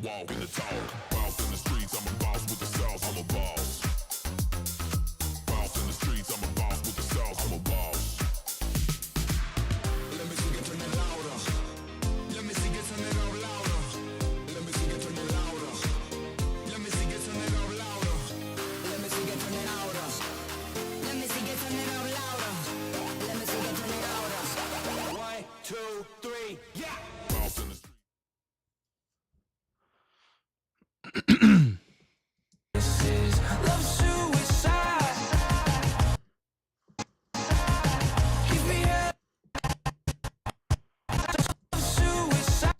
walk and the talk. Boss in the streets, I'm a boss with the sauce. I'm a boss. Boss in the streets, I'm a boss with the sauce. I'm a boss. Let me see you turn it louder. Let me see you turn it up louder. Let me see you turn it louder. Let me see you turn it up louder. Let me see you turn it louder. Let me see you turn it up louder. Let me see you turn it louder. 1, 2, 3, yeah. Boss in the streets. This is love suicide. Give me a suicide.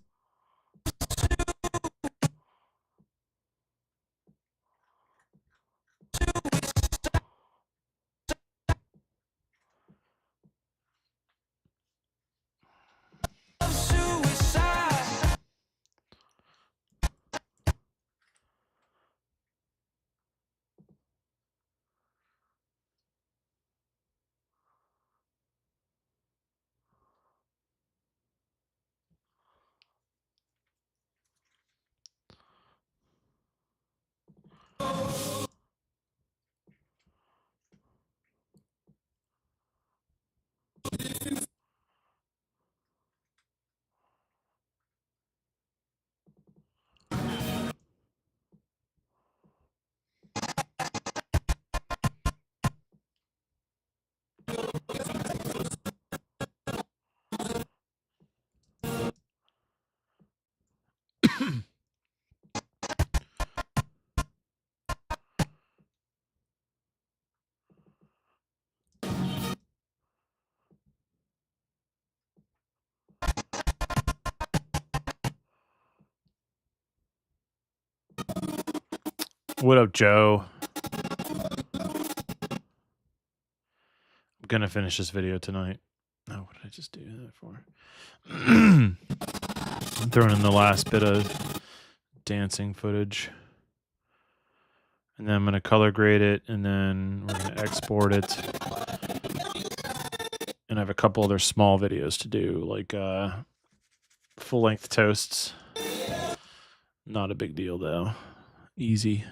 Love suicide. What up, Joe? I'm gonna finish this video tonight. Oh, what did I just do that for? I'm throwing in the last bit of dancing footage. And then I'm gonna color grade it, and then we're gonna export it. And I have a couple other small videos to do, like full-length toasts. Not a big deal, though. Easy.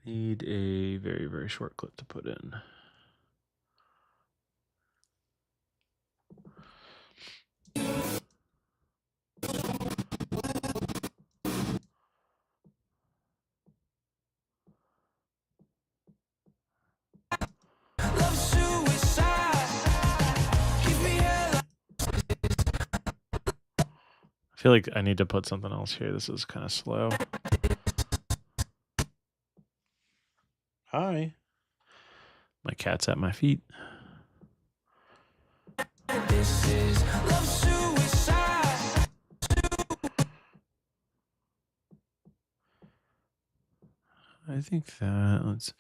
Need a very, very short clip to put in. Love suicide. Give me a I feel like I need to put something else here. This is kind of slow. Hi. My cat's at my feet. This is love suicide. I think that let's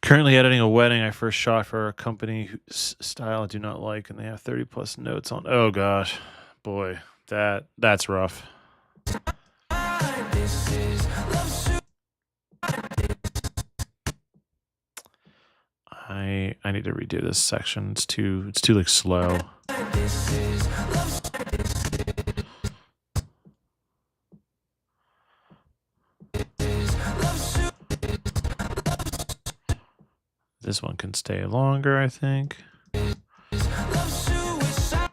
currently editing a wedding I first shot for a company whose style I do not like, and they have 30 plus notes on. Oh gosh, boy, that's rough. This is love suicide. I need to redo this section. It's too like slow. This is love. This one can stay longer, I think. Love suicide.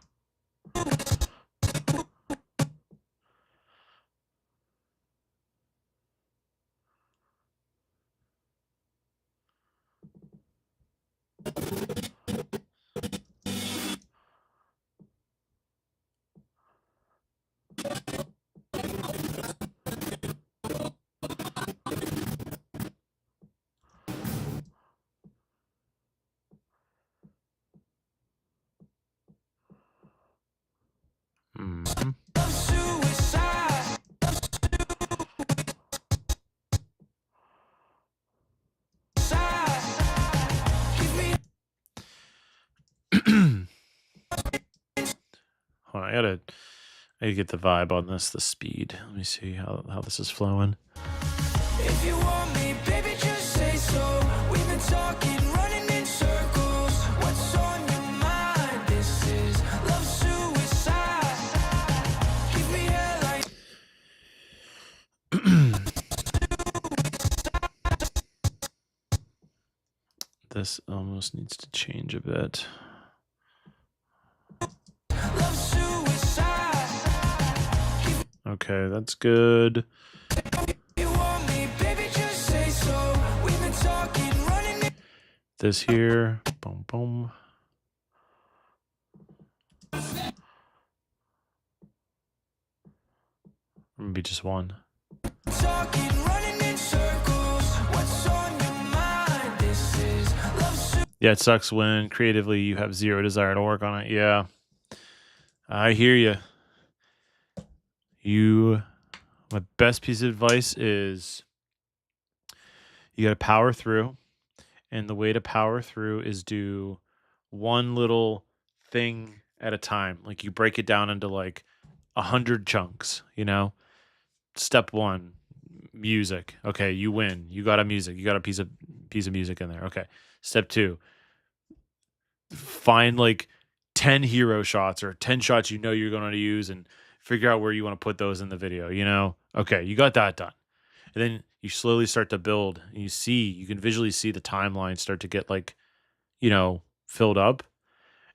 Mhm. Love suicide. Give me Hold on, I gotta I get the vibe on this, the speed. Let me see how this is flowing. If you want me, baby, just say so. We've been talking, running in circles. What's on your mind? This is love suicide. Keep me here like This almost needs to change a bit. love suicide. Okay, that's good. You want me, baby, just say so. We've been talking, running in This here, boom, boom. Maybe just one. talking, running in circles. What's on your mind? This is love suicide. Yeah, it sucks when creatively you have zero desire to work on it. Yeah, I hear you. My best piece of advice is you got to power through. And the way to power through is do one little thing at a time. Like you break it down into like 100 chunks, you know? Step 1, music. Okay, you win. You got a music. You got a piece of music in there. Okay. Step 2, find like 10 hero shots or 10 shots you know you're going to use and figure out where you want to put those in the video, you know? Okay, you got that done. And then you slowly start to build and you can visually see the timeline start to get like, you know, filled up.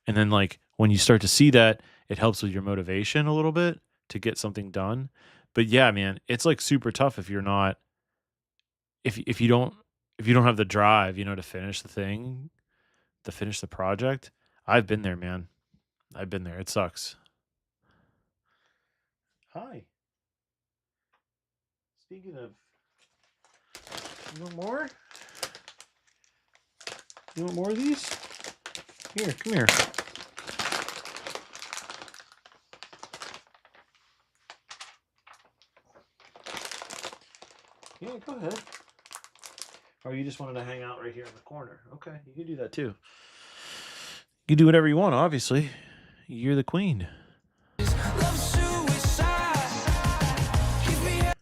And then like when you start to see that, it helps with your motivation a little bit to get something done. But yeah, man, it's like super tough if you're not if you don't have the drive, you know, to finish the thing, to finish the project. I've been there, man. I've been there. It sucks. Hi. Speaking of, you want more? You want more of these? Here, come here. Yeah, go ahead. Or you just wanted to hang out right here in the corner. Okay, you can do that too. You can do whatever you want, obviously. You're the queen. Love suicide. Keep me here.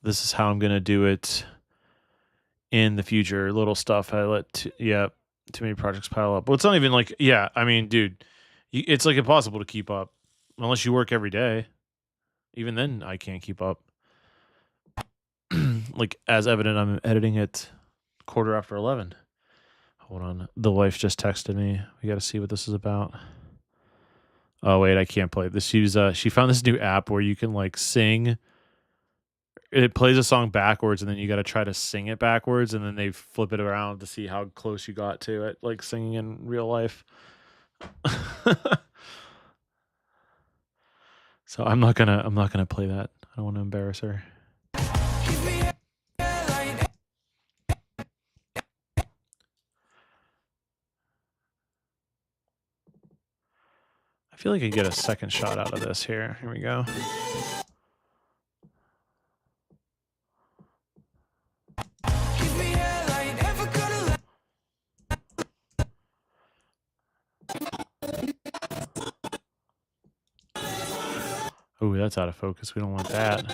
This is how I'm going to do it in the future. Little stuff I let, too many projects pile up. Well, it's not even like, yeah, I mean, dude, it's like impossible to keep up unless you work every day. Even then, I can't keep up. Like, as evident, I'm editing it 11:15. Hold on. The wife just texted me. We got to see what this is about. Oh, wait, I can't play this. She found this new app where you can, like, sing. It plays a song backwards, and then you got to try to sing it backwards, and then they flip it around to see how close you got to it, like singing in real life. So I'm not gonna play that. I don't want to embarrass her. Keep me here like I feel like I get a second shot out of this here. Here we go. keep me here like never gonna let. Oh, that's out of focus. We don't want that.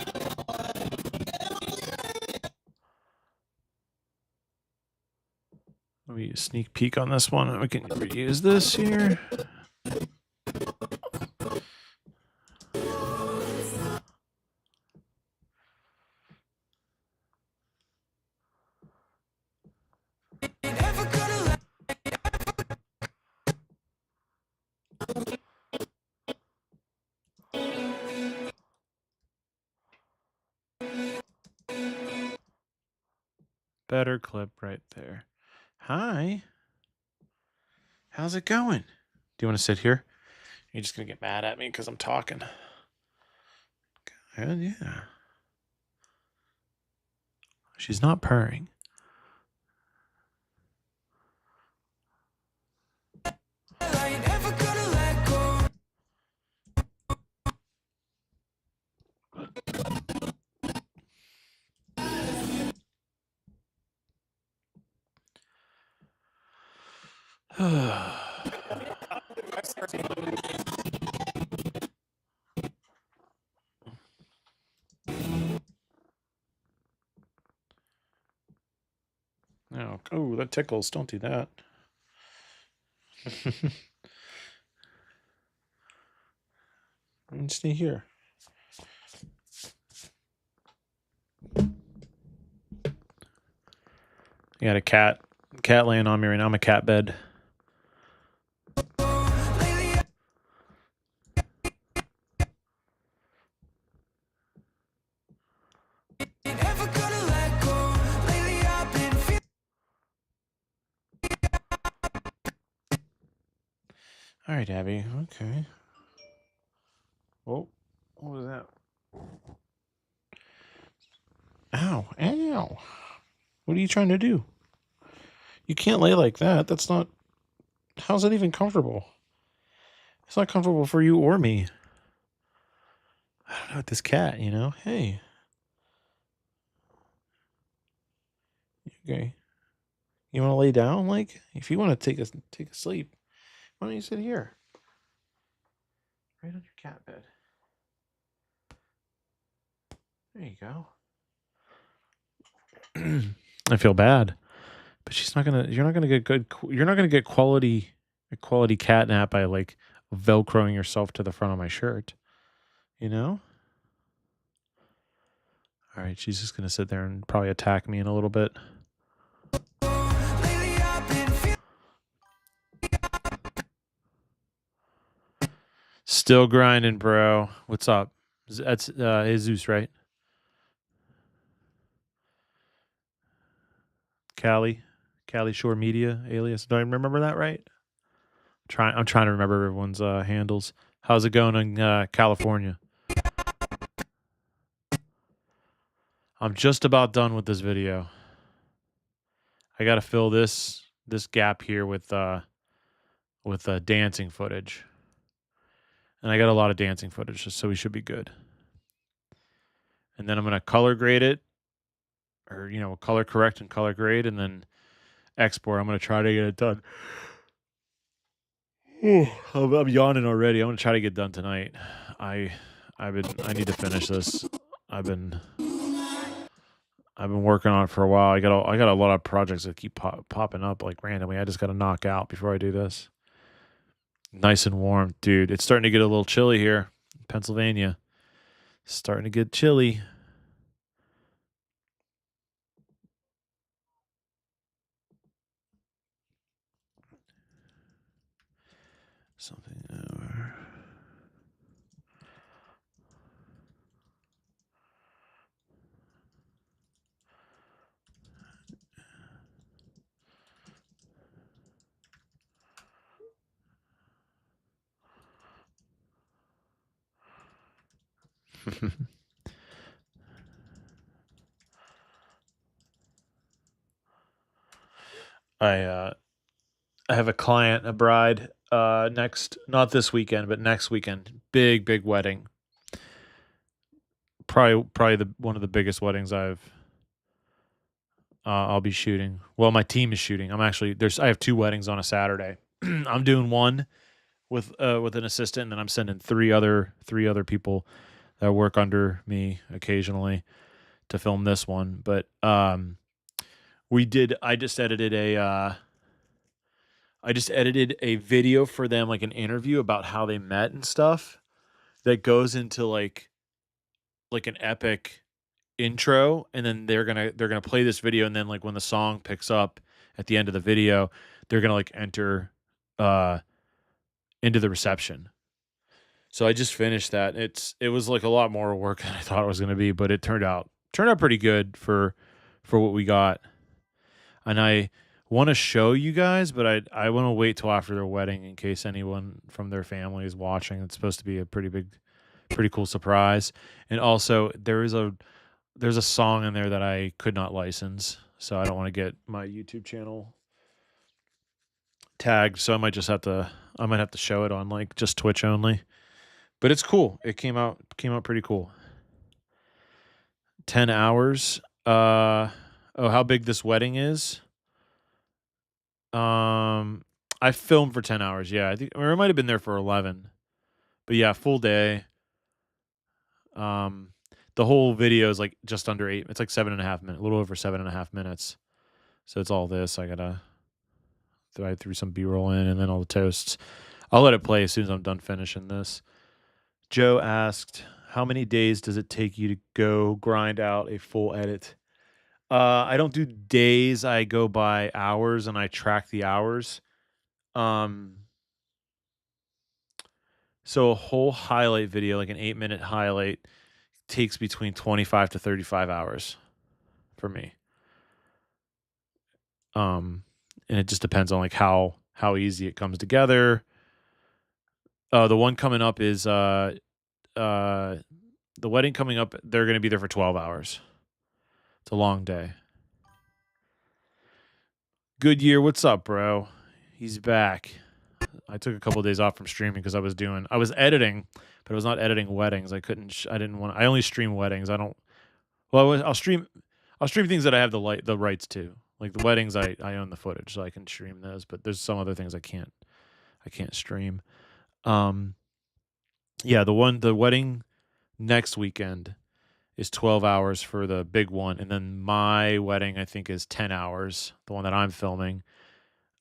Let me sneak peek on this one. We can reuse this here. Never gonna let. Better clip right there. Hi. How's it going? Do you want to sit here? You're just going to get mad at me because I'm talking. Good, yeah. She's not purring. Like never gonna let go. No. Oh, that tickles. Don't do that. Stay here. I got a cat laying on me right now. I'm a cat bed. Never gonna let go. Lately I've been feeling. All right, Abby. Okay. Oh, what was that? Ow. Ow. What are you trying to do? You can't lay like that. That's not... How's that even comfortable? It's not comfortable for you or me. I don't know, with this cat, you know? Hey. Okay. You want to lay down? Like, if you want to take a sleep, why don't you sit here? Right on your cat bed. There you go. I feel bad, but she's not gonna. You're not gonna get good. You're not gonna get a quality cat nap by like velcroing yourself to the front of my shirt. You know. All right, she's just gonna sit there and probably attack me in a little bit. Lately I've been feeling. Still grinding, bro. What's up? That's Jesus, right? Cali Shore Media alias. Do I remember that right? I'm trying to remember everyone's handles. How's it going in California? I'm just about done with this video. I got to fill this gap here with dancing footage, and I got a lot of dancing footage, so we should be good. And then I'm gonna color grade it, or color correct and color grade, and then export. I'm gonna try to get it done. I'm yawning already. I'm gonna try to get done tonight. I need to finish this. I've been working on it for a while. I got a lot of projects that keep popping up like randomly. I just got to knock out before I do this. Nice and warm, dude. It's starting to get a little chilly here in Pennsylvania. It's starting to get chilly. Something over. I have a client, a bride, not this weekend, but next weekend. Big wedding. Probably one of the biggest weddings I'll be shooting. Well, my team is shooting. I have 2 weddings on a Saturday. I'm doing one with an assistant, and then I'm sending three other people that work under me occasionally to film this one. But I just edited a video for them, like an interview about how they met and stuff, that goes into like an epic intro, and then they're gonna play this video, and then like when the song picks up at the end of the video, they're gonna like enter into the reception. So I just finished that. It was like a lot more work than I thought it was gonna be, but it turned out pretty good for what we got. And I want to show you guys, but I want to wait till after their wedding in case anyone from their family is watching. It's supposed to be a pretty cool surprise. And also there's a song in there that I could not license, so I don't want to get my YouTube channel tagged. So I might have to show it on like just Twitch only. But it's cool. It came out pretty cool. 10 hours. How big this wedding is? I filmed for 10 hours. Yeah, I think, or I might have been there for 11. But yeah, full day. Um, the whole video is like just under 8. It's like 7.5 minutes, a little over 7.5 minutes. So it's all this. I threw some B-roll in and then all the toasts. I'll let it play as soon as I'm done finishing this. Joe asked, how many days does it take you to go grind out a full edit? I don't do days. I go by hours and I track the hours. So a whole highlight video, like an 8-minute highlight, takes between 25 to 35 hours for me. And it just depends on like how easy it comes together. The one coming up is the wedding coming up. They're going to be there for 12 hours. It's a long day. Goodyear, what's up, bro? He's back. I took a couple of days off from streaming because I was editing, but I was not editing weddings. I only stream weddings. I'll stream things that I have the rights to. Like the weddings, I own the footage, so I can stream those. But there's some other things I can't stream. Yeah, the wedding next weekend is 12 hours for the big one, and then my wedding I think is 10 hours, the one that I'm filming.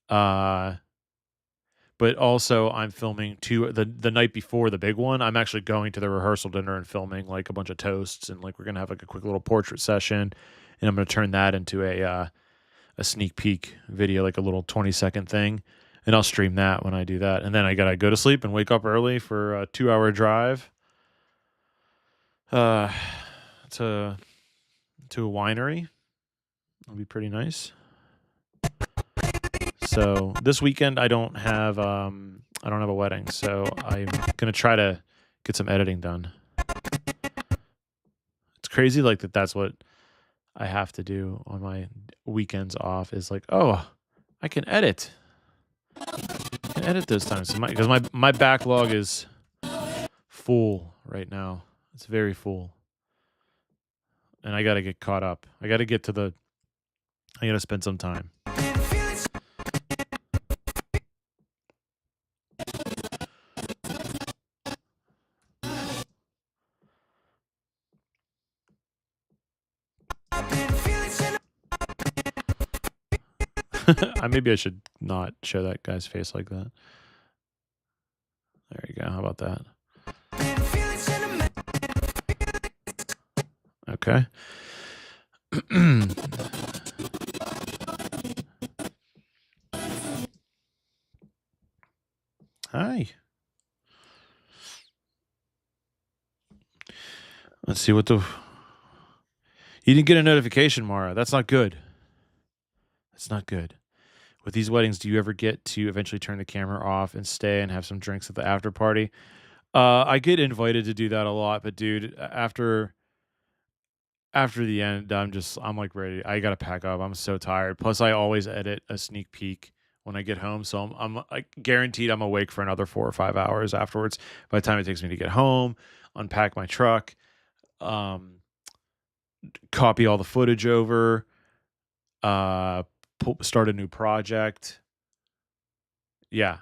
But also I'm filming the night before the big one. I'm actually going to the rehearsal dinner and filming like a bunch of toasts, and like we're gonna have like a quick little portrait session, and I'm gonna turn that into a sneak peek video, like a little 20-second thing, and I'll stream that when I do that. And then I gotta go to sleep and wake up early for a 2-hour drive to a winery. It'll be pretty nice. So this weekend I don't have a wedding, so I'm gonna try to get some editing done. It's crazy, like that's what I have to do on my weekends off. Is like, oh, I can edit. I can edit those times because my backlog is full right now. It's very full, and I got to get caught up. I got to spend some time. Maybe I should not show that guy's face like that. There you go. How about that? Okay. Hi. Let's see what you didn't get a notification, Mara. That's not good. That's not good. With these weddings, do you ever get to eventually turn the camera off and stay and have some drinks at the after party? I get invited to do that a lot, but dude, after the end, I'm like ready. I gotta pack up. I'm so tired. Plus, I always edit a sneak peek when I get home, so I'm like guaranteed I'm awake for another 4 or 5 hours afterwards. By the time it takes me to get home, unpack my truck, copy all the footage over, start a new project. Yeah.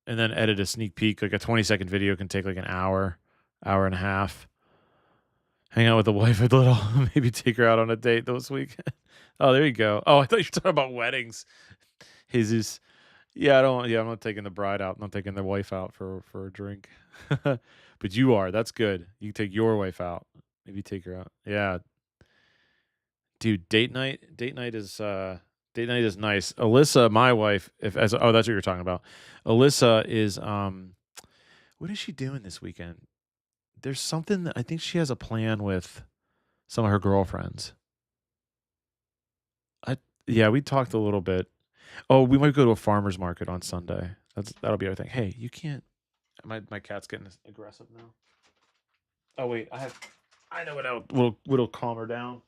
And then edit a sneak peek. Like a 20-second video can take like an hour and a half. Hang out with the wife a little. Maybe take her out on a date this week. Oh, there you go. Oh, I thought you were talking about weddings. Jesus. Yeah, I'm not taking the bride out. I'm not taking the wife out for a drink. But you are. That's good. You can take your wife out. Maybe take her out. Yeah. Dude, date night is nice. Alyssa, my wife, that's what you're talking about. Alyssa is what is she doing this weekend? There's something that I think she has a plan with some of her girlfriends. We talked a little bit. Oh, we might go to a farmer's market on Sunday. That'll be our thing. Hey, you can't. My cat's getting aggressive now. Oh wait, I know what'll calm her down.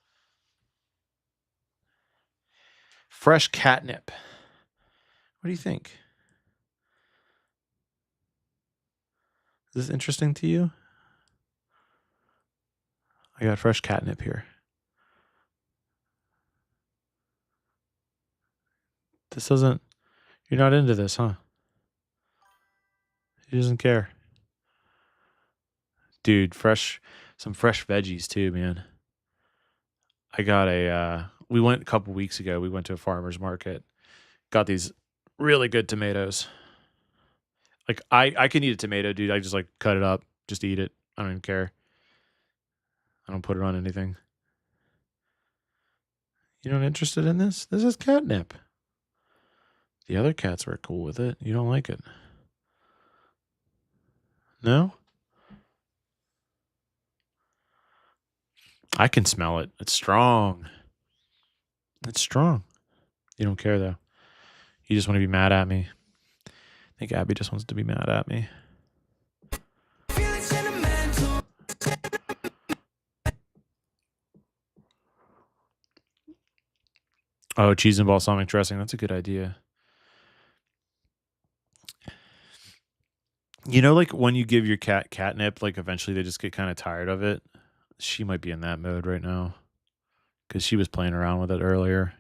Fresh catnip. What do you think? Is this interesting to you? I got fresh catnip here. You're not into this, huh? She doesn't care. Dude, some fresh veggies too, man. I got we went a couple weeks ago. We went to a farmer's market. Got these really good tomatoes. Like I can eat a tomato, dude. I just like cut it up, just eat it. I don't even care. I don't put it on anything. You not interested in this? This is catnip. The other cats were cool with it. You don't like it? No? I can smell it. It's strong. It's strong. You don't care though. You just want to be mad at me. I think Abby just wants to be mad at me. Feeling sentimental. Oh, cheese and balsamic dressing. That's a good idea. You know, like when you give your cat catnip, like eventually they just get kind of tired of it. She might be in that mode right now because she was playing around with it earlier.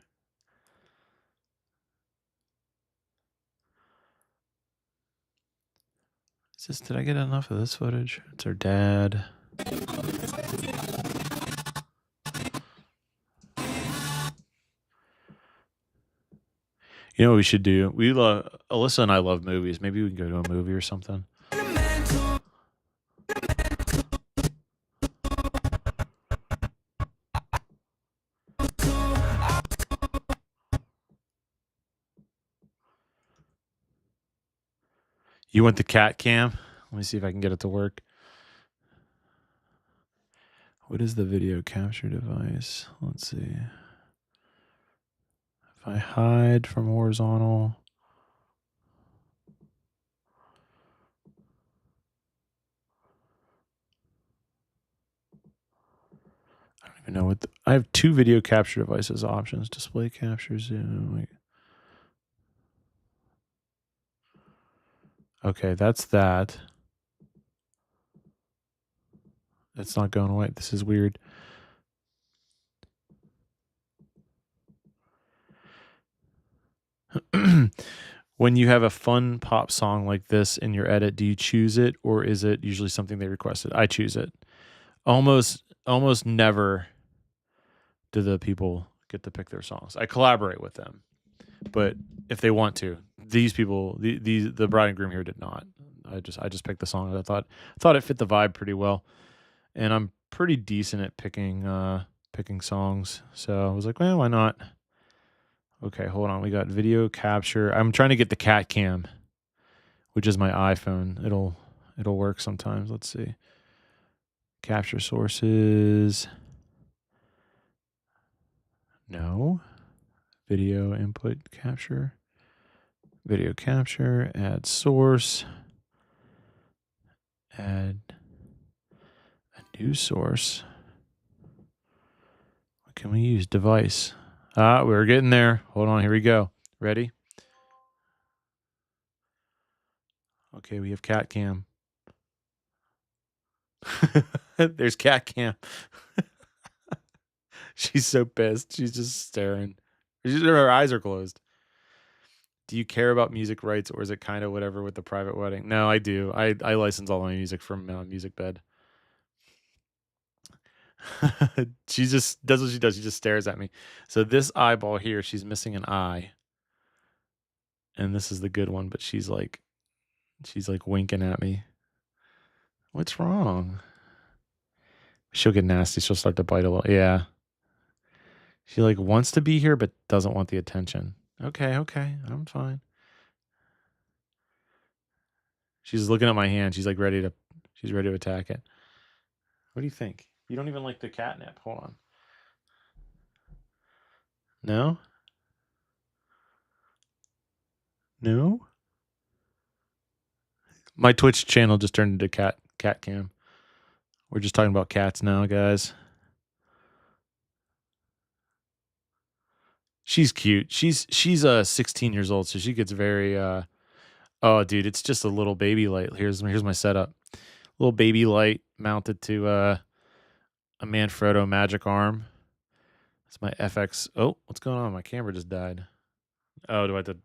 Did I get enough of this footage? It's her dad. You know what we should do? Alyssa and I love movies. Maybe we can go to a movie or something. You want the cat cam? Let me see if I can get it to work. What is the video capture device? Let's see. If I hide from horizontal. I don't even know what I have 2 video capture devices options. Display capture, zoom. Wait. Okay, that's that. It's not going away. This is weird. When you have a fun pop song like this in your edit, do you choose it or is it usually something they requested? I choose it. Almost never do the people get to pick their songs. I collaborate with them, but if they want to, these people, the bride and groom here did not. I just picked the song that I thought it fit the vibe pretty well, and I'm pretty decent at picking songs. So I was like, well, why not? Okay, hold on. We got video capture. I'm trying to get the cat cam, which is my iPhone. It'll work sometimes. Let's see. Capture sources. No. Video input capture. Video capture. Add source. Add a new source. What can we use? Device. We're getting there. Hold on. Here we go. Ready? Okay, we have cat cam. There's cat cam. She's so pissed. She's just staring. Her eyes are closed. Do you care about music rights or is it kind of whatever with the private wedding? No, I do. I license all my music from MusicBed. She just does what she does. She just stares at me. So this eyeball here, she's missing an eye. And this is the good one, but she's like winking at me. What's wrong? She'll get nasty. She'll start to bite a little. Yeah. She like wants to be here, but doesn't want the attention. Okay. I'm fine. She's looking at my hand. She's ready to attack it. What do you think? You don't even like the catnip. Hold on. No? No? My Twitch channel just turned into cat cam. We're just talking about cats now, guys. She's cute. She's 16 years old, so she gets very oh dude, it's just a little baby light. Here's my setup. Little baby light mounted to a Manfrotto magic arm. It's my FX. Oh, what's going on? My camera just died. Oh, do I have to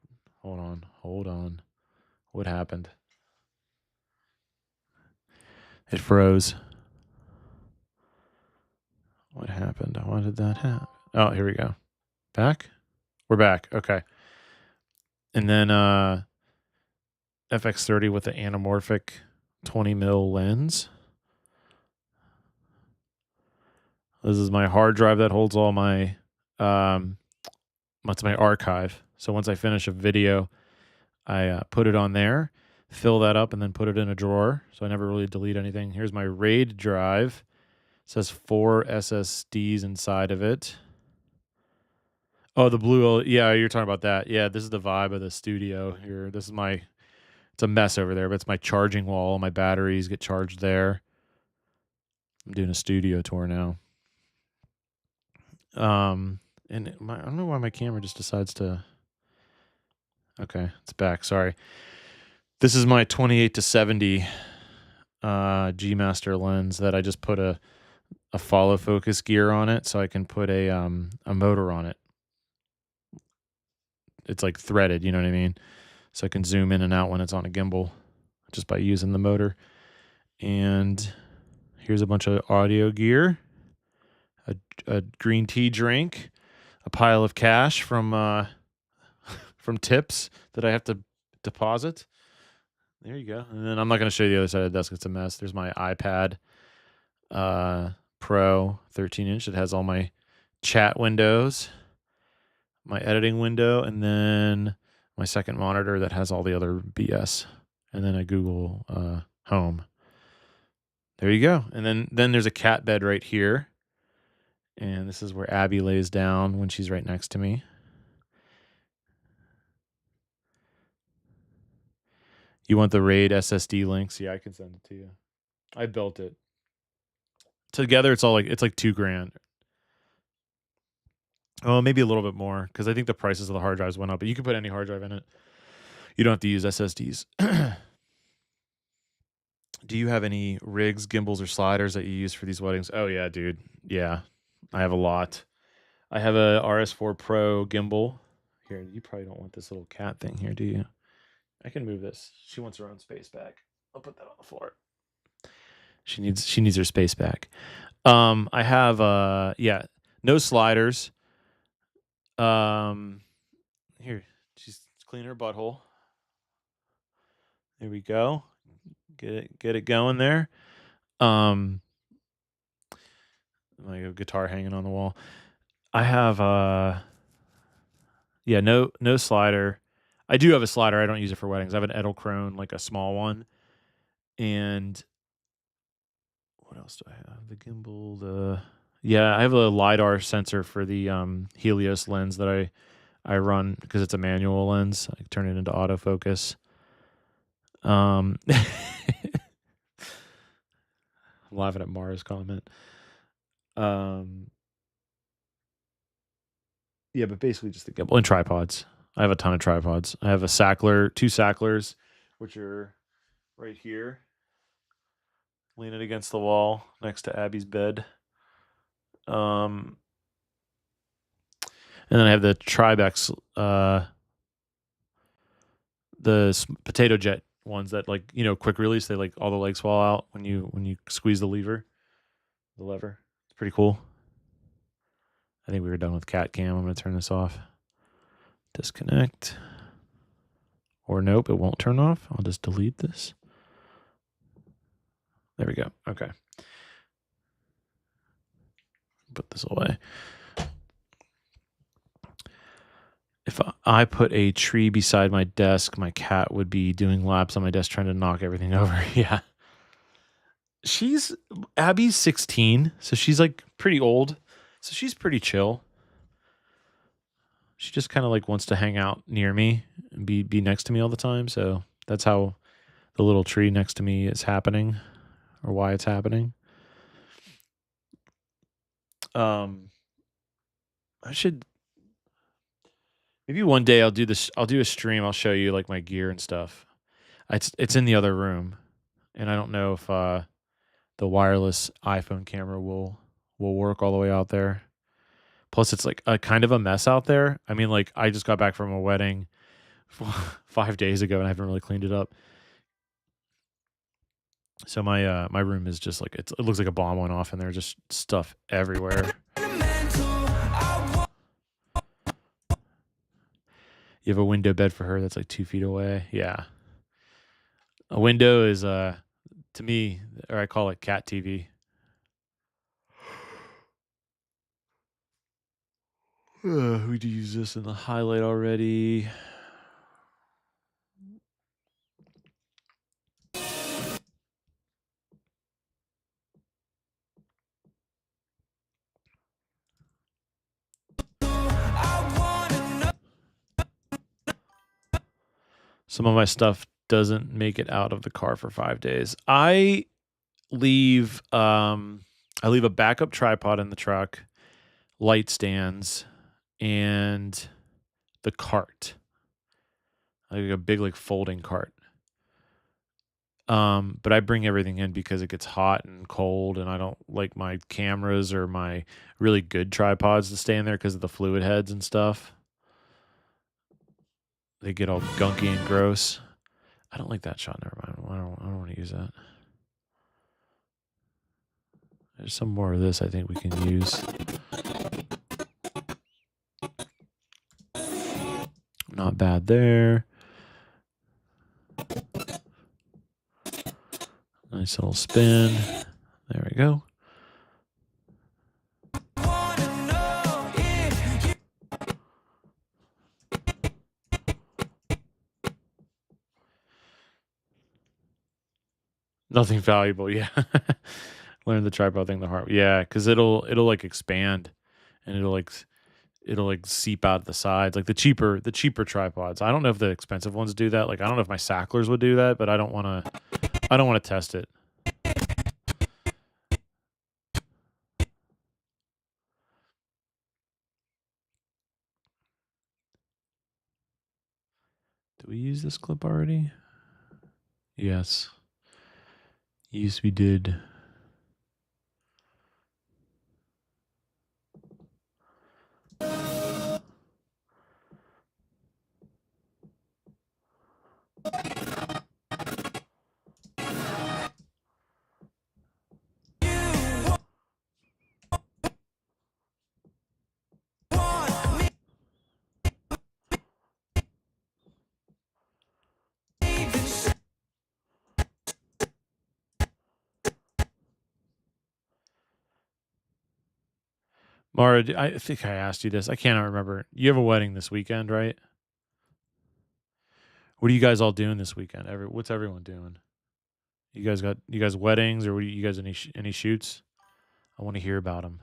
hold on. What happened? It froze. What happened? Why did that happen? Oh, here we go. Back? We're back. Okay. And then FX30 with the anamorphic 20 mil lens. This is my hard drive that holds all my that's my archive. So once I finish a video, I put it on there, fill that up, and then put it in a drawer. So I never really delete anything. Here's my RAID drive. It says 4 SSDs inside of it. Oh, the blue. Yeah, you're talking about that. Yeah, this is the vibe of the studio here. This is it's a mess over there, but it's my charging wall. My batteries get charged there. I'm doing a studio tour now. And I don't know why my camera just decides to. Okay, it's back. Sorry. This is my 28-70 G Master lens that I just put a follow focus gear on it, so I can put a motor on it. It's like threaded, you know what I mean? So I can zoom in and out when it's on a gimbal just by using the motor. And here's a bunch of audio gear, a green tea drink, a pile of cash from tips that I have to deposit. There you go. And then I'm not going to show you the other side of the desk. It's a mess. There's my iPad Pro 13-inch. It has all my chat windows, my editing window, and then my second monitor that has all the other BS, and then a Google Home. There you go. And then there's a cat bed right here, and this is where Abby lays down when she's right next to me. You want the RAID SSD links? Yeah, I can send it to you. I built it. Together, it's like $2,000. Oh, maybe a little bit more because I think the prices of the hard drives went up. But you can put any hard drive in it. You don't have to use SSDs. Do you have any rigs, gimbals, or sliders that you use for these weddings? Oh yeah, dude. Yeah, I have a lot. I have a RS4 Pro gimbal. Here, you probably don't want this little cat thing here, do you? I can move this. She wants her own space back. I'll put that on the floor. She needs her space back. I have no sliders. Here, she's cleaning her butthole. There we go. Get it going there. Like a guitar hanging on the wall. I have no slider. I do have a slider. I don't use it for weddings. I have an Edelkrone, like a small one. And what else do I have? The gimbal, I have a LiDAR sensor for the Helios lens that I run because it's a manual lens. I turn it into autofocus. I'm laughing at Mara's comment. Yeah, but basically just the gimbal and tripods. I have a ton of tripods. I have a Sackler, 2 Sacklers, which are right here, leaning against the wall next to Abby's bed. And then I have the Tribex, potato jet ones that quick release. They all the legs fall out when you squeeze the lever. It's pretty cool. I think we were done with cat cam. I'm going to turn this off. Disconnect. Or nope, it won't turn off. I'll just delete this. There we go. Okay. Put this away. If I put a tree beside my desk, my cat would be doing laps on my desk trying to knock everything over. Yeah. Abby's 16, so she's pretty old. So she's pretty chill. She just kind of wants to hang out near me and be next to me all the time. So that's how the little tree next to me is happening, or why it's happening. I should maybe one day I'll do this. I'll do a stream. I'll show you my gear and stuff. It's in the other room, and I don't know if the wireless iPhone camera will work all the way out there. Plus, it's a kind of a mess out there. I mean, I just got back from a wedding 5 days ago, and I haven't really cleaned it up. So my room is just like it looks like a bomb went off, and there's just stuff everywhere. You have a window bed for her that's like 2 feet away. Yeah, a window is to me, or I call it cat TV. We do use this in the highlight already. Some of my stuff doesn't make it out of the car for 5 days. I leave a backup tripod in the truck, light stands, and the cart. Like a big like folding cart. But I bring everything in because it gets hot and cold, and I don't like my cameras or my really good tripods to stay in there because of the fluid heads and stuff. They get all gunky and gross. I don't like that shot. Never mind. I don't want to use that. There's some more of this I think we can use. Not bad there. Nice little spin. There we go. Nothing valuable, yeah. Learn the tripod thing the hard way. Yeah, because it'll like expand, and it'll like seep out the sides. Like the cheaper tripods. I don't know if the expensive ones do that. Like I don't know if my Sacklers would do that, but I don't want to test it. Did we use this clip already? Yes. Yes, we did. Mara, I think I asked you this. I cannot remember. You have a wedding this weekend, right? What are you guys all doing this weekend? What's everyone doing? You guys weddings, or you guys any shoots? I want to hear about them.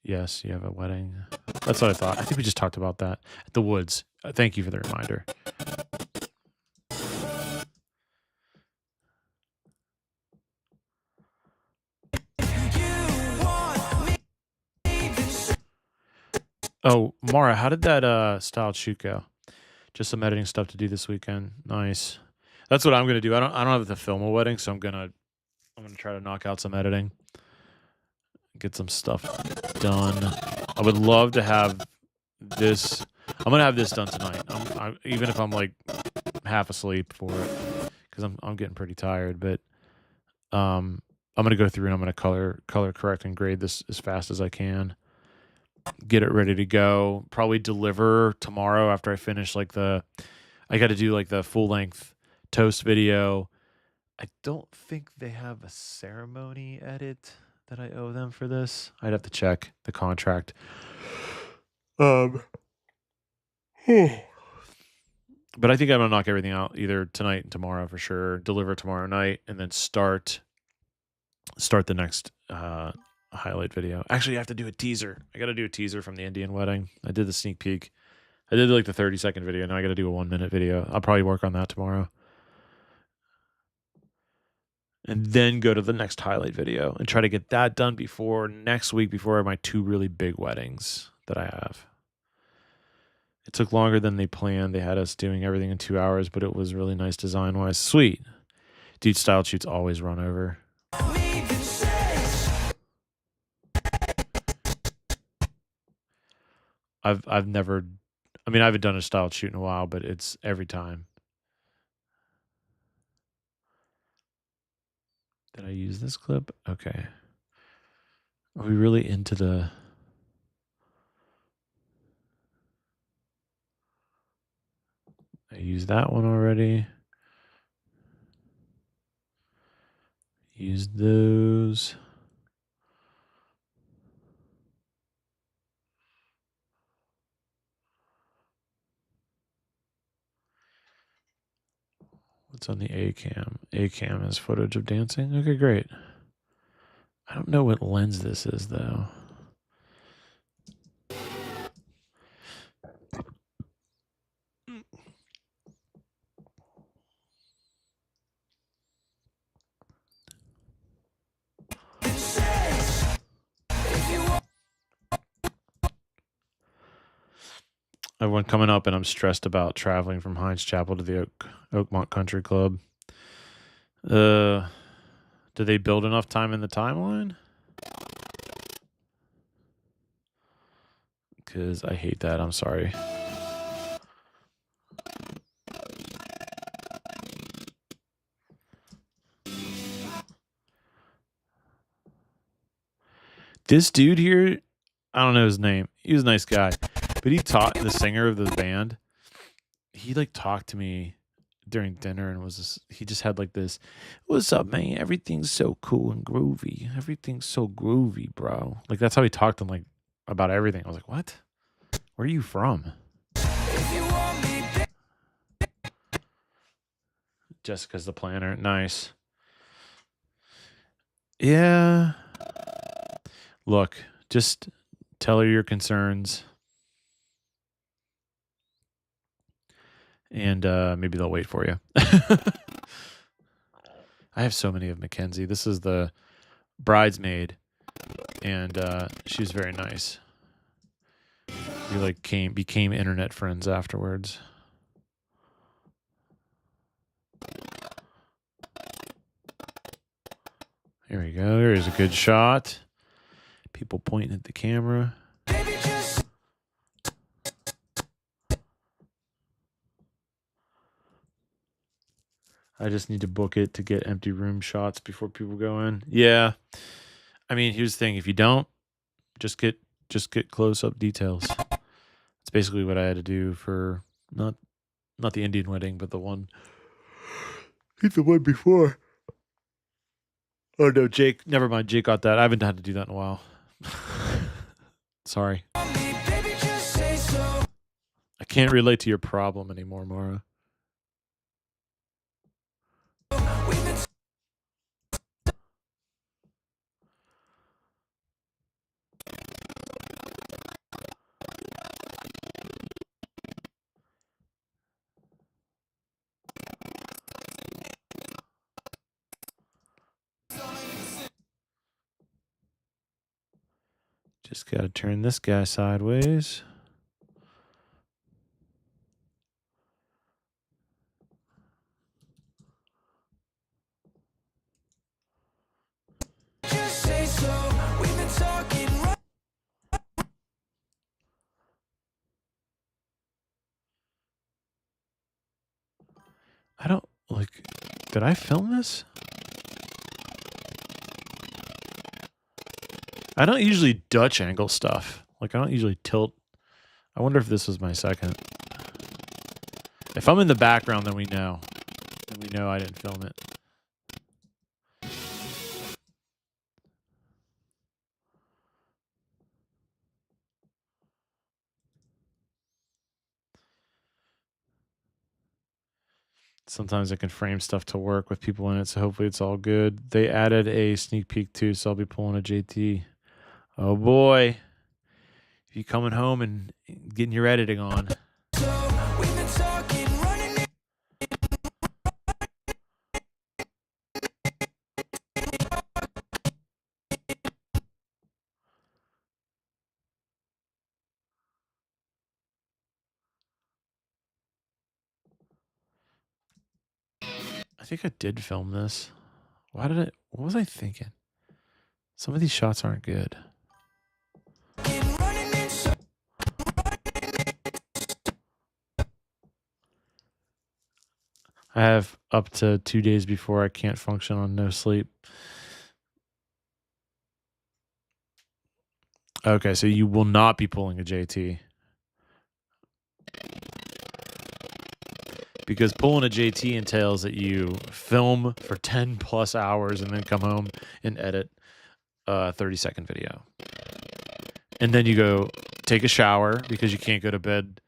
Yes, you have a wedding. That's what I thought. I think we just talked about that at the Woods. Thank you for the reminder. Oh, Mara, how did that styled shoot go? Just some editing stuff to do this weekend. Nice. That's what I'm gonna do. I don't have to film a wedding, so I'm gonna try to knock out some editing, get some stuff done. I would love to have this. I'm gonna have this done tonight. Even if I'm like half asleep for it, because I'm getting pretty tired. But I'm gonna go through and I'm gonna color correct and grade this as fast as I can. Get it ready to go. Probably deliver tomorrow after I finish I got to do like the full length toast video. I don't think they have a ceremony edit that I owe them for this. I'd have to check the contract. But I think I'm gonna knock everything out either tonight and tomorrow for sure. Deliver tomorrow night, and then start the next highlight video. Actually, I have to do a teaser. I got to do a teaser from the Indian wedding. I did the sneak peek. I did like the 30-second video. Now I got to do a 1-minute video. I'll probably work on that tomorrow. And then go to the next highlight video and try to get that done before next week, before my 2 really big weddings that I have. It took longer than they planned. They had us doing everything in 2 hours, but it was really nice design-wise. Sweet. Dude, style shoots always run over. I've never, I mean, I haven't done a styled shoot in a while, but it's every time. Did I use this clip? Okay. Are we really into the... I used that one already. Used those. What's on the A cam? A cam is footage of dancing. Okay, great. I don't know what lens this is though. I have one coming up, and I'm stressed about traveling from Hines Chapel to the Oakmont Country Club. Do they build enough time in the timeline? Because I hate that. I'm sorry. This dude here, I don't know his name. He was a nice guy, but he taught the singer of the band. He like talked to me during dinner and he just had like this, "What's up, man? Everything's so cool and groovy. Everything's so groovy, bro." Like that's how he talked to him, like about everything. I was like, "What? Where are you from?" Jessica's the planner. Nice. Yeah. Look, just tell her your concerns. And maybe they'll wait for you. I have so many of Mackenzie. This is the bridesmaid, and she was very nice. We like became internet friends afterwards. Here we go. Here's a good shot. People pointing at the camera. I just need to book it to get empty room shots before people go in. Yeah. I mean, here's the thing. If you don't, just get close-up details. It's basically what I had to do for not the Indian wedding, but the one before. Oh no, Jake. Never mind. Jake got that. I haven't had to do that in a while. Sorry. I can't relate to your problem anymore, Mara. Just got to turn this guy sideways. I don't like. Did I film this? I don't usually Dutch angle stuff. Like I don't usually tilt. I wonder if this was my second. If I'm in the background, then we know. Then we know I didn't film it. Sometimes I can frame stuff to work with people in it, so hopefully it's all good. They added a sneak peek too, so I'll be pulling a JT. Oh boy. If you coming home and getting your editing on. I think I did film this. What was I thinking? Some of these shots aren't good. I have up to 2 days before I can't function on no sleep. Okay, so you will not be pulling a JT. Because pulling a JT entails that you film for 10 plus hours and then come home and edit a 30-second video. And then you go take a shower because you can't go to bed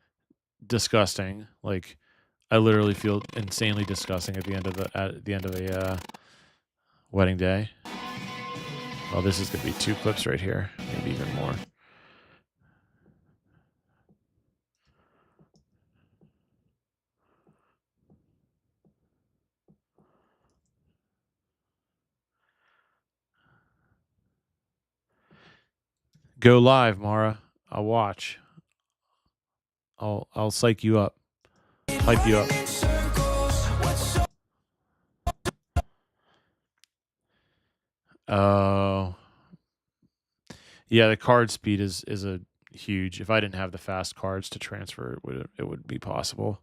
disgusting. Like, I literally feel insanely disgusting at the end of a wedding day. Well, this is gonna be 2 clips right here, maybe even more. Go live, Mara. I'll watch. I'll psych you up, hype you up. Running in circles. What's on Oh, yeah. The card speed is a huge. If I didn't have the fast cards to transfer, it would be possible.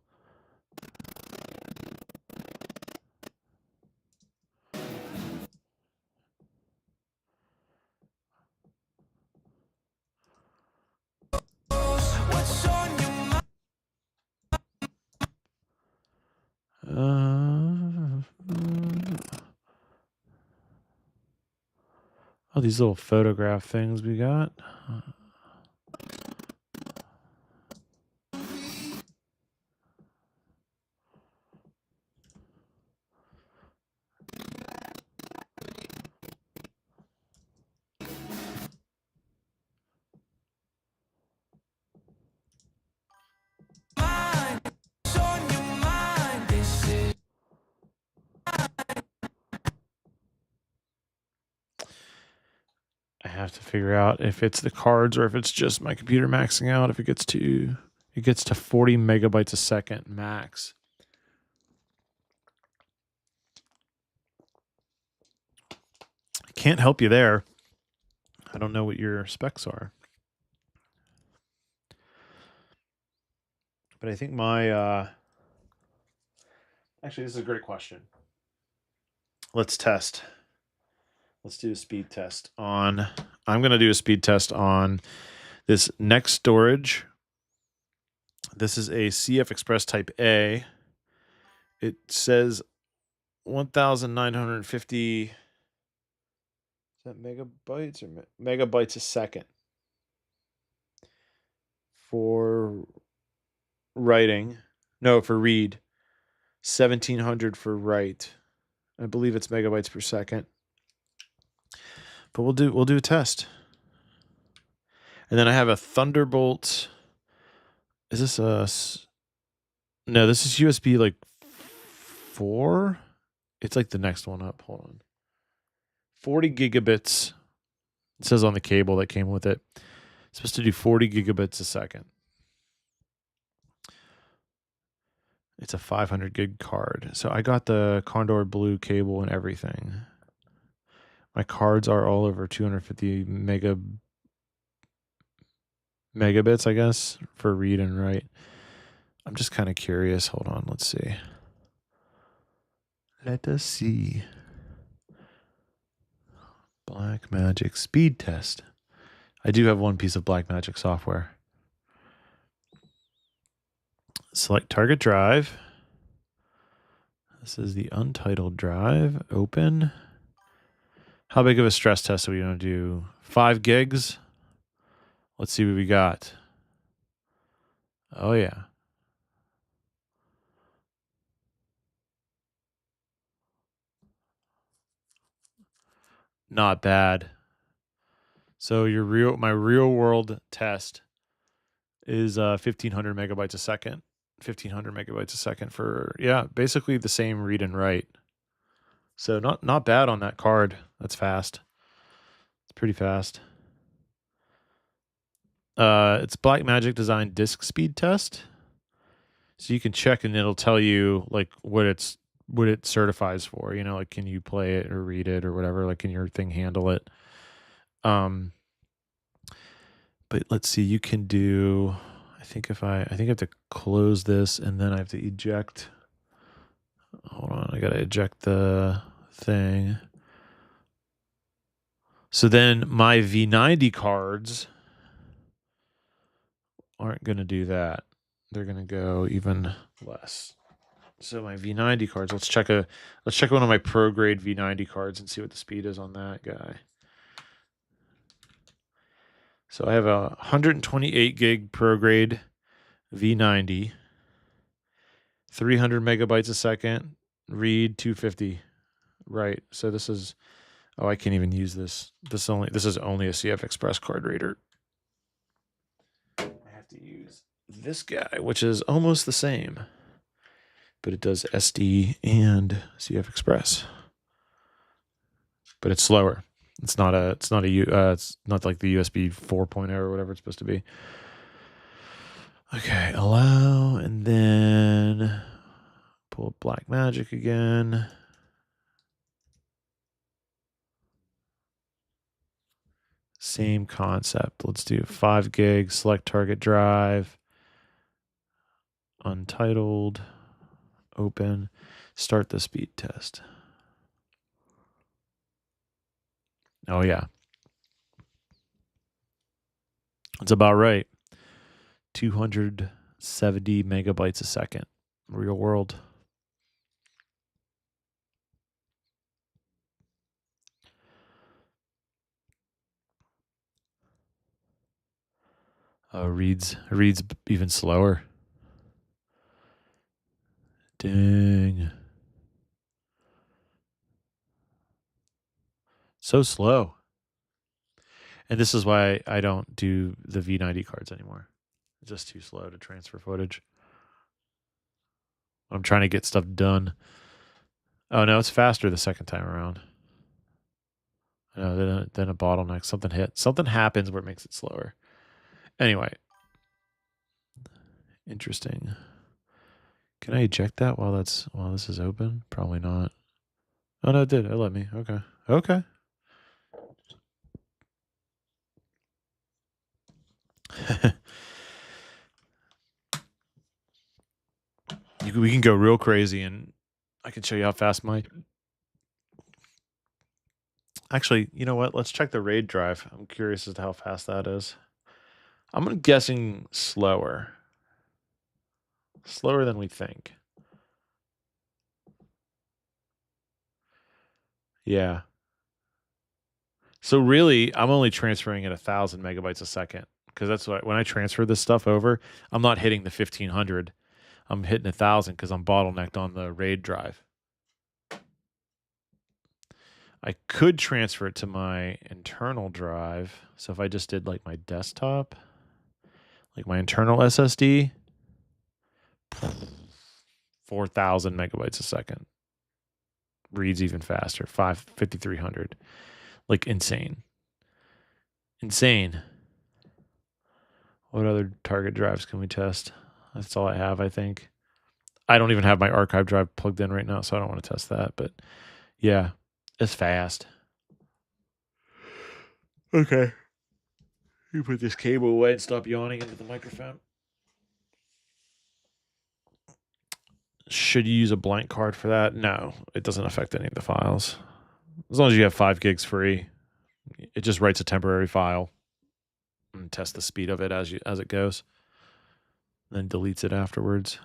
what's on your mind? Oh, these little photograph things we got. What's on your mind? This is I have to figure out if it's the cards or if it's just my computer maxing out. If it gets to 40 megabytes a second max. I can't help you there. I don't know what your specs are. But I think my actually, this is a great question. Let's test. Let's do a speed test on. I'm going to do a speed test on this next storage. This is a CF Express Type A. It says 1,950. Is that megabytes or megabytes a second for writing? No, for read. 1,700 for write. I believe it's megabytes per second. But we'll do a test. And then I have a Thunderbolt. Is this a? No, this is USB like 4. It's like the next one up. Hold on. 40 gigabits. It says on the cable that came with it. It's supposed to do 40 gigabits a second. It's a 500 gig card. So I got the Condor Blue cable and everything. My cards are all over 250 megabits, I guess, for read and write. I'm just kind of curious. Hold on, let's see. Let us see. Blackmagic speed test. I do have one piece of Blackmagic software. Select target drive. This is the untitled drive. Open. How big of a stress test are we going to do? 5 gigs? Let's see what we got. Oh, yeah. Not bad. So my real world test is 1,500 megabytes a second. 1,500 megabytes a second for, yeah, basically the same read and write. So not bad on that card. That's fast. It's pretty fast. It's Blackmagic Design disk speed test. So you can check and it'll tell you like what it certifies for, you know, like can you play it or read it or whatever, like can your thing handle it? But let's see, you can do I think I have to close this and then I have to eject Hold on, I gotta eject the thing. So then my V90 cards aren't gonna do that. They're gonna go even less. So my V90 cards, let's check one of my pro grade V90 cards and see what the speed is on that guy. So I have a 128 gig pro grade V90, 300 megabytes a second, read 250. Right. So this is, oh, I can't even use this. This is only a CF Express card reader. I have to use this guy, which is almost the same, but it does SD and CF Express. But it's slower. It's not it's not like the USB 4.0 or whatever it's supposed to be. Okay, allow, and then pull up Black Magic again. Same concept. Let's do 5 gig, select target drive, untitled, open, start the speed test. Oh, yeah. It's about right. 270 megabytes a second. Real world. Reads even slower. Dang. So slow. And this is why I don't do the V90 cards anymore. It's just too slow to transfer footage. I'm trying to get stuff done. Oh, no, it's faster the second time around. No, then a bottleneck. Something happens where it makes it slower. Anyway. Interesting. Can I eject that while this is open? Probably not. Oh, no, it did. It let me. Okay. Okay. We can go real crazy, and I can show you how fast my... Actually, you know what? Let's check the RAID drive. I'm curious as to how fast that is. I'm guessing slower. Slower than we think. Yeah. So really, I'm only transferring at 1,000 megabytes a second, because that's what, when I transfer this stuff over, I'm not hitting the 1,500. I'm hitting 1,000 because I'm bottlenecked on the RAID drive. I could transfer it to my internal drive. So if I just did like my desktop, like my internal SSD, 4,000 megabytes a second. Reads even faster, 5,300. Like insane. Insane. What other target drives can we test? That's all I have, I think. I don't even have my archive drive plugged in right now, so I don't want to test that. But yeah, it's fast. Okay. You put this cable away and stop yawning into the microphone. Should you use a blank card for that? No, it doesn't affect any of the files. As long as you have 5 gigs free, it just writes a temporary file and tests the speed of it as it goes, then deletes it afterwards.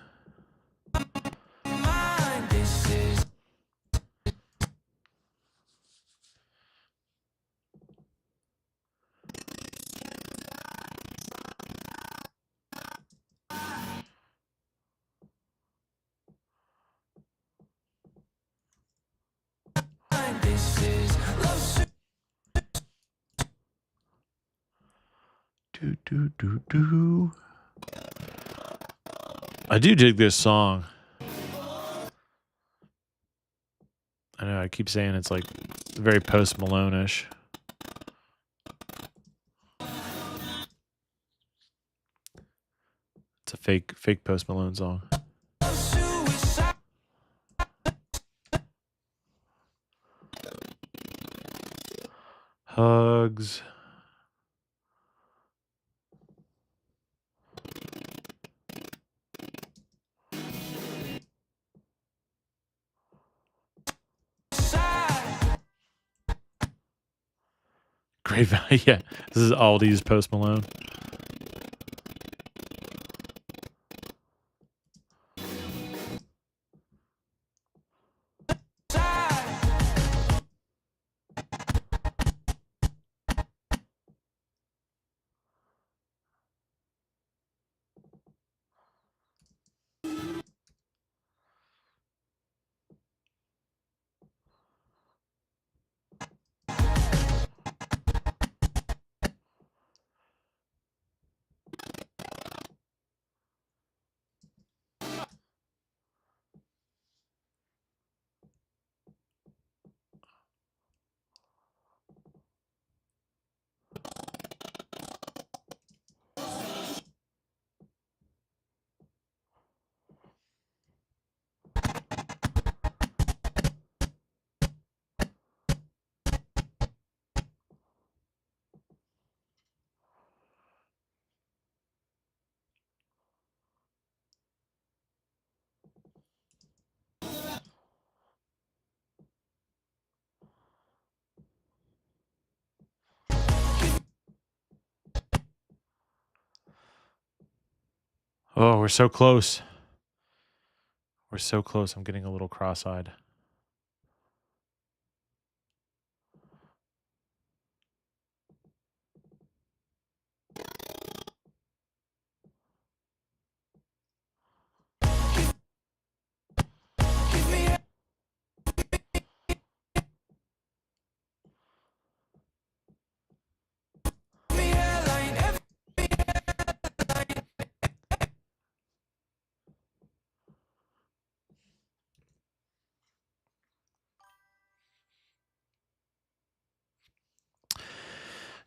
Do. I do dig this song. I know I keep saying it's like very Post Malone-ish. It's a fake Post Malone song. Hugs. Great value. Yeah, this is Aldi's Post Malone. Oh, we're so close. We're so close. I'm getting a little cross-eyed. Give me airline,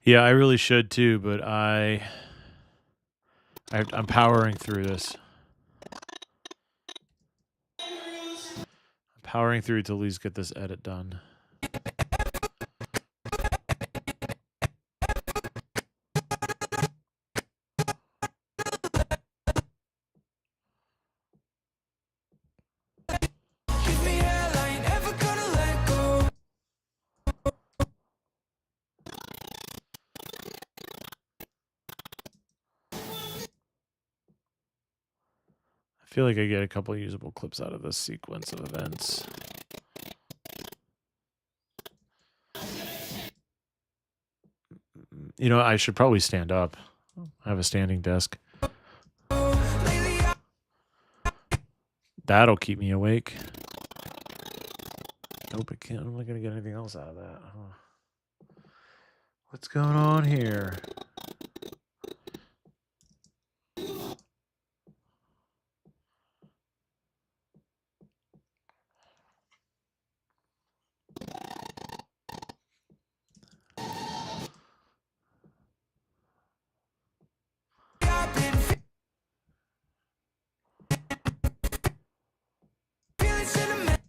Yeah, I really should too, but I'm powering through this. I'm powering through to at least get this edit done. give me airline, ever gonna let go? I feel like I get a couple usable clips out of this sequence of events. You know, I should probably stand up. I have a standing desk. Lately That'll keep me awake. Nope, it can't. I'm not going to get anything else out of that. What's going on here? I've been feeling sentimental.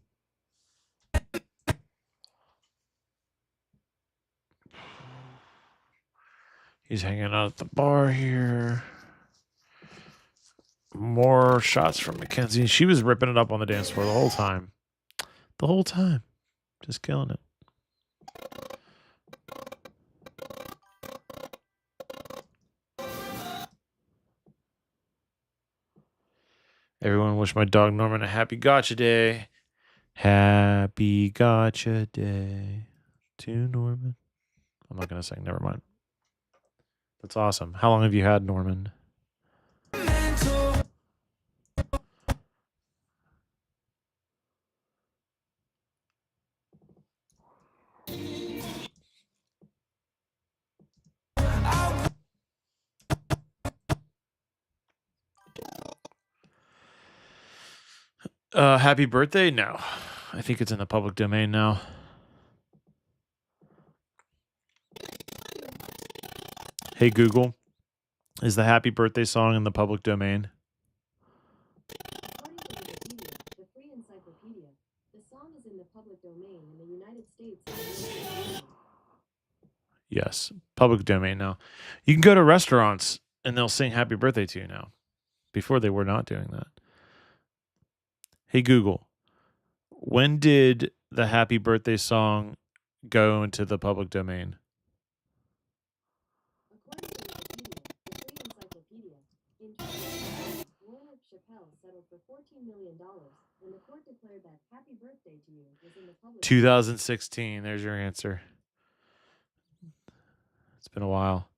He's hanging out at the bar here. More shots from Mackenzie. She was ripping it up on the dance floor the whole time. The whole time. Just killing it. Everyone wish my dog Norman a happy gotcha day. Happy gotcha day to Norman. I'm not going to sing. Never mind. That's awesome. How long have you had Norman? Happy birthday? No. I think it's in the public domain now. Hey, Google, is the happy birthday song in the public domain? According to Wikipedia, the free encyclopedia, the song is in the public domain in the United States and the European Union. Yes, public domain now. You can go to restaurants and they'll sing happy birthday to you now. Before they were not doing that. Hey, Google, when did the happy birthday song go into the public domain? Encyclopedia, in 2016, Warner Chappelle settled for $14 million when the court declared that Happy Birthday to You was in the public. 2016. There's your answer. It's been a while.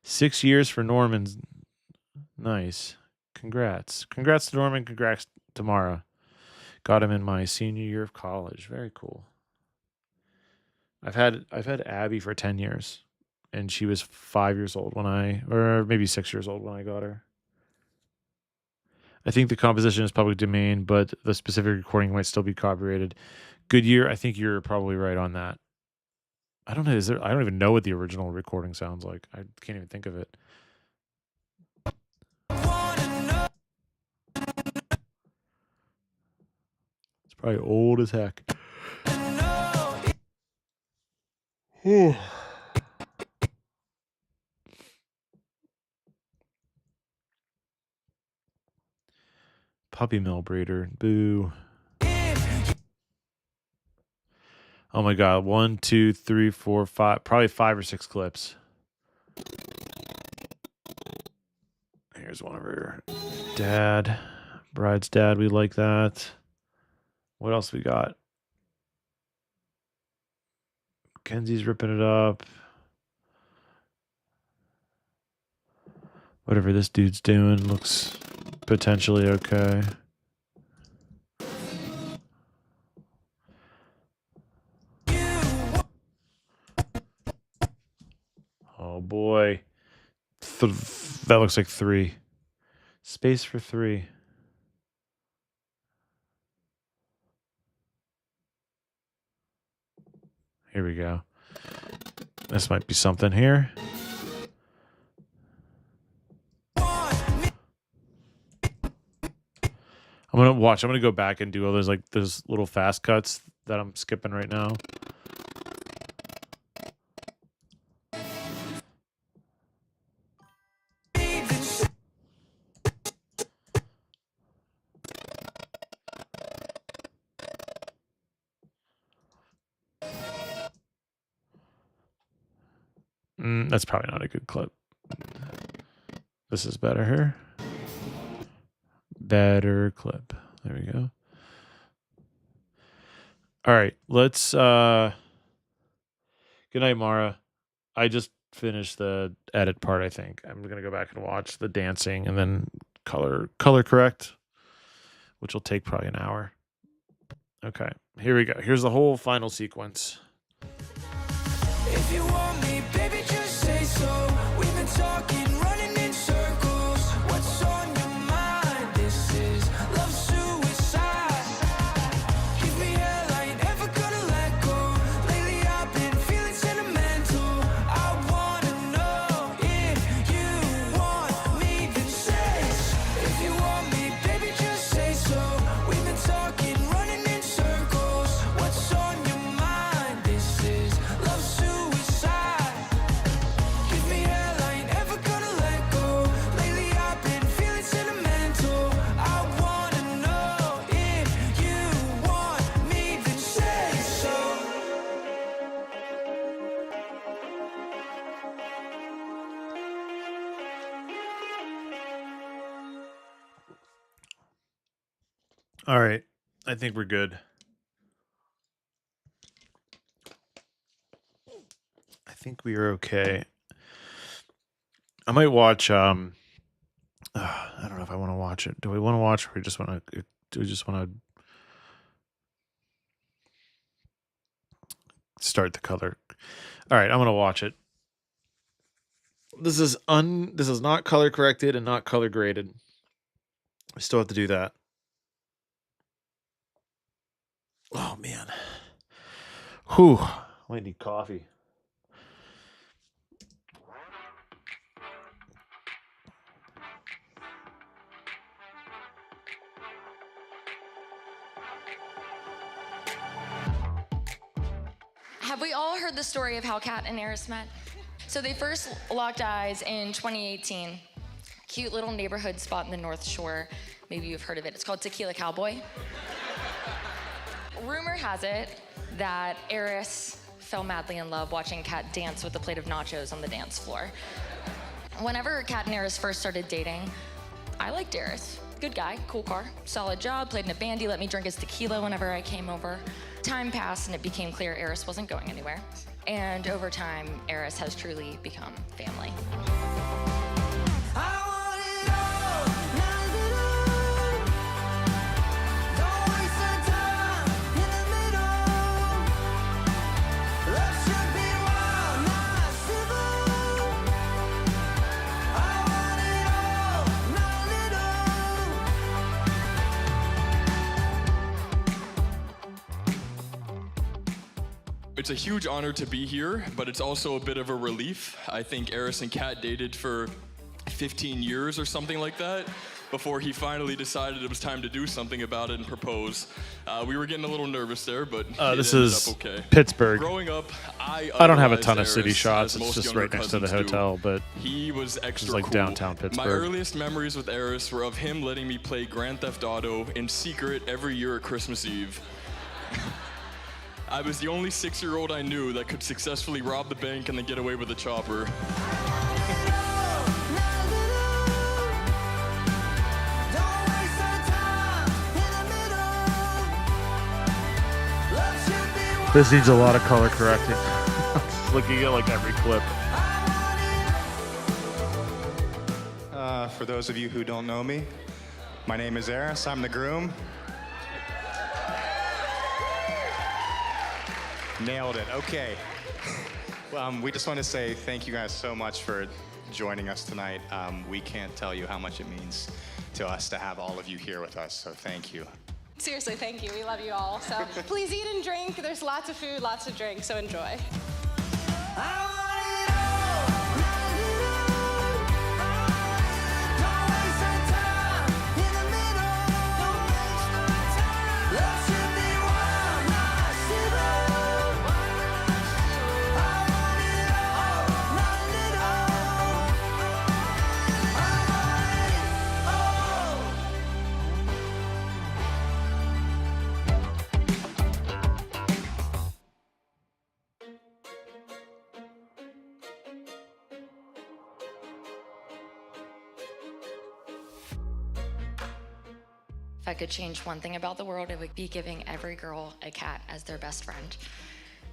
6 years for Norman's. Nice. Congrats. Congrats to Norman. Congrats to Mara. Got him in my senior year of college. Very cool. I've had Abby for 10 years, and she was 5 years old or maybe 6 years old when I got her. I think the composition is public domain, but the specific recording might still be copyrighted. Goodyear, I think you're probably right on that. I don't know. I don't even know what the original recording sounds like. I can't even think of it. It's probably old as heck. Puppy mill breeder. Boo. Oh my God. 1, 2, 3, 4, 5. Probably 5 or 6 clips. Here's one of her dad. Bride's dad. We like that. What else we got? Kenzie's ripping it up. Whatever this dude's doing looks potentially okay. Oh boy. That looks like 3. Space for 3. Here we go. This might be something here. I'm gonna go back and do all those little fast cuts that I'm skipping right now. That's probably not a good clip. This is better here. Better clip. There we go. All right, let's good night, Mara. I just finished the edit part, I think. I'm gonna go back and watch the dancing and then color correct, which will take probably an hour. Okay, here we go. Here's the whole final sequence. If you want me, baby, just say so. We've been talking, running in circles. What's on your mind? This is love suicide. Give me hell, I ain't ever gonna let go. Lately I've been feeling sentimental. I wanna know if you want me, then say. If you want me, baby, just say so. We've been talking, running in circles. What's on your mind? This is love suicide. Give me hell, I ain't ever gonna let go. Lately I've been feeling sentimental. I wanna know if you want me, then say so. All right, I think we're good. I think we are okay. I might watch. I don't know if I want to watch it. Do we want to watch, or do we just want to start the color? All right, I'm gonna watch it. This is not color corrected and not color graded. I still have to do that. Oh man. Whew. I might need coffee. Have we all heard the story of how Kat and Eris met? So they first locked eyes in 2018. Cute little neighborhood spot in the North Shore. Maybe you've heard of it. It's called Tequila Cowboy. Rumor has it that Eris fell madly in love watching Kat dance with a plate of nachos on the dance floor. Whenever Kat and Eris first started dating, I liked Eris. Good guy, cool car, solid job, played in a band, he let me drink his tequila whenever I came over. Time passed and it became clear Eris wasn't going anywhere. And over time, Eris has truly become family. I want it all, none of it all. Don't waste our time in the middle. Love should be wild, not civil. I want it all, none of it It's a huge honor to be here, but it's also a bit of a relief. I think Eris and Kat dated for 15 years or something like that before he finally decided it was time to do something about it and propose. We were getting a little nervous there, but This it ended is up okay. Pittsburgh. Growing up, I I don't have a idolized ton of city Eris, shots. as It's most just younger right next to the cousins do. hotel, but He was extra like cool. downtown My Pittsburgh. earliest memories with Eris were of him letting me play Grand Theft Auto in secret every year at Christmas Eve. I was the only 6-year-old I knew that could successfully rob the bank and then get away with a chopper. this needs a lot of color correcting. Just looking at like every clip. For those of you who don't know me, my name is Eris. I'm the groom. Nailed it. Okay. We just want to say thank you guys so much for joining us tonight. We can't tell you how much it means to us to have all of you here with us, so thank you. Seriously, thank you. We love you all. So please eat and drink. There's lots of food, lots of drink, so enjoy. If I could change one thing about the world, it would be giving every girl a cat as their best friend.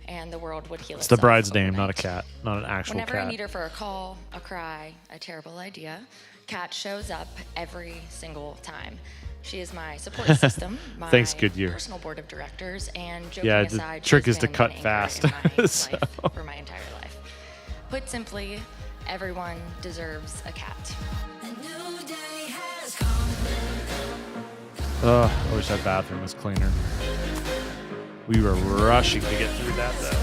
And the world would heal It's the itself bride's name, not a overnight. cat, not an actual Whenever I cat. need her for a call, a cry, a terrible idea, Kat shows up every single time. She is my support system, my Thanks, Goodyear. personal board of directors, and joking Yeah, the aside, trick she's is to been cut an anchor fast. in my So- life for my entire life. Put simply, everyone deserves a cat. Ugh, I wish that bathroom was cleaner. We were rushing to get through that though.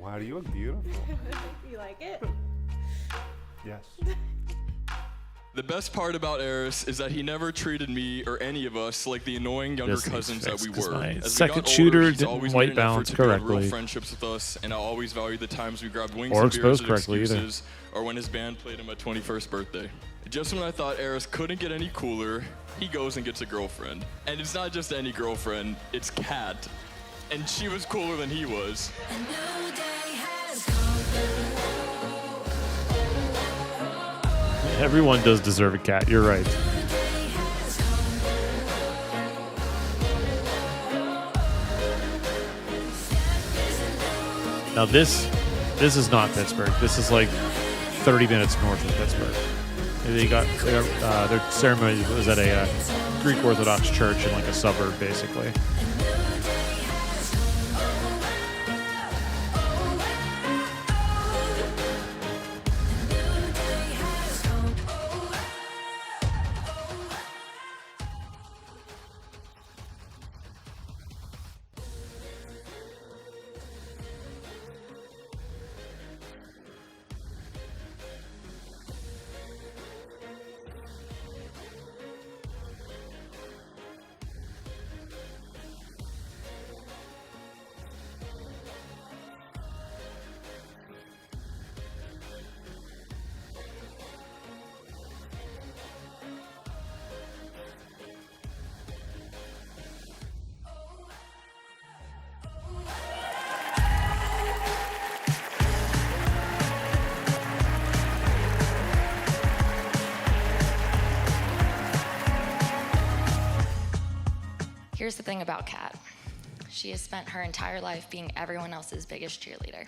Wow, you look beautiful. You like it? Yes. The best part about Eris is that he never treated me or any of us like the annoying younger This needs cousins that we fixed 'cause were. my As we second got older, shooter he's didn't always white made an effort balance to build correctly. real friendships with us, and I always valued the times we grabbed wings Or and beers exposed as correctly either. excuses, or when his band played him at 21st birthday. Just when I thought Eris couldn't get any cooler, he goes and gets a girlfriend. And it's not just any girlfriend, it's Kat. And she was cooler than he was. Everyone does deserve a cat. You're right. Now this is not Pittsburgh. This is like 30 minutes north of Pittsburgh. Their ceremony was at a Greek Orthodox church in like a suburb, basically. Here's the thing about Kat. She has spent her entire life being everyone else's biggest cheerleader.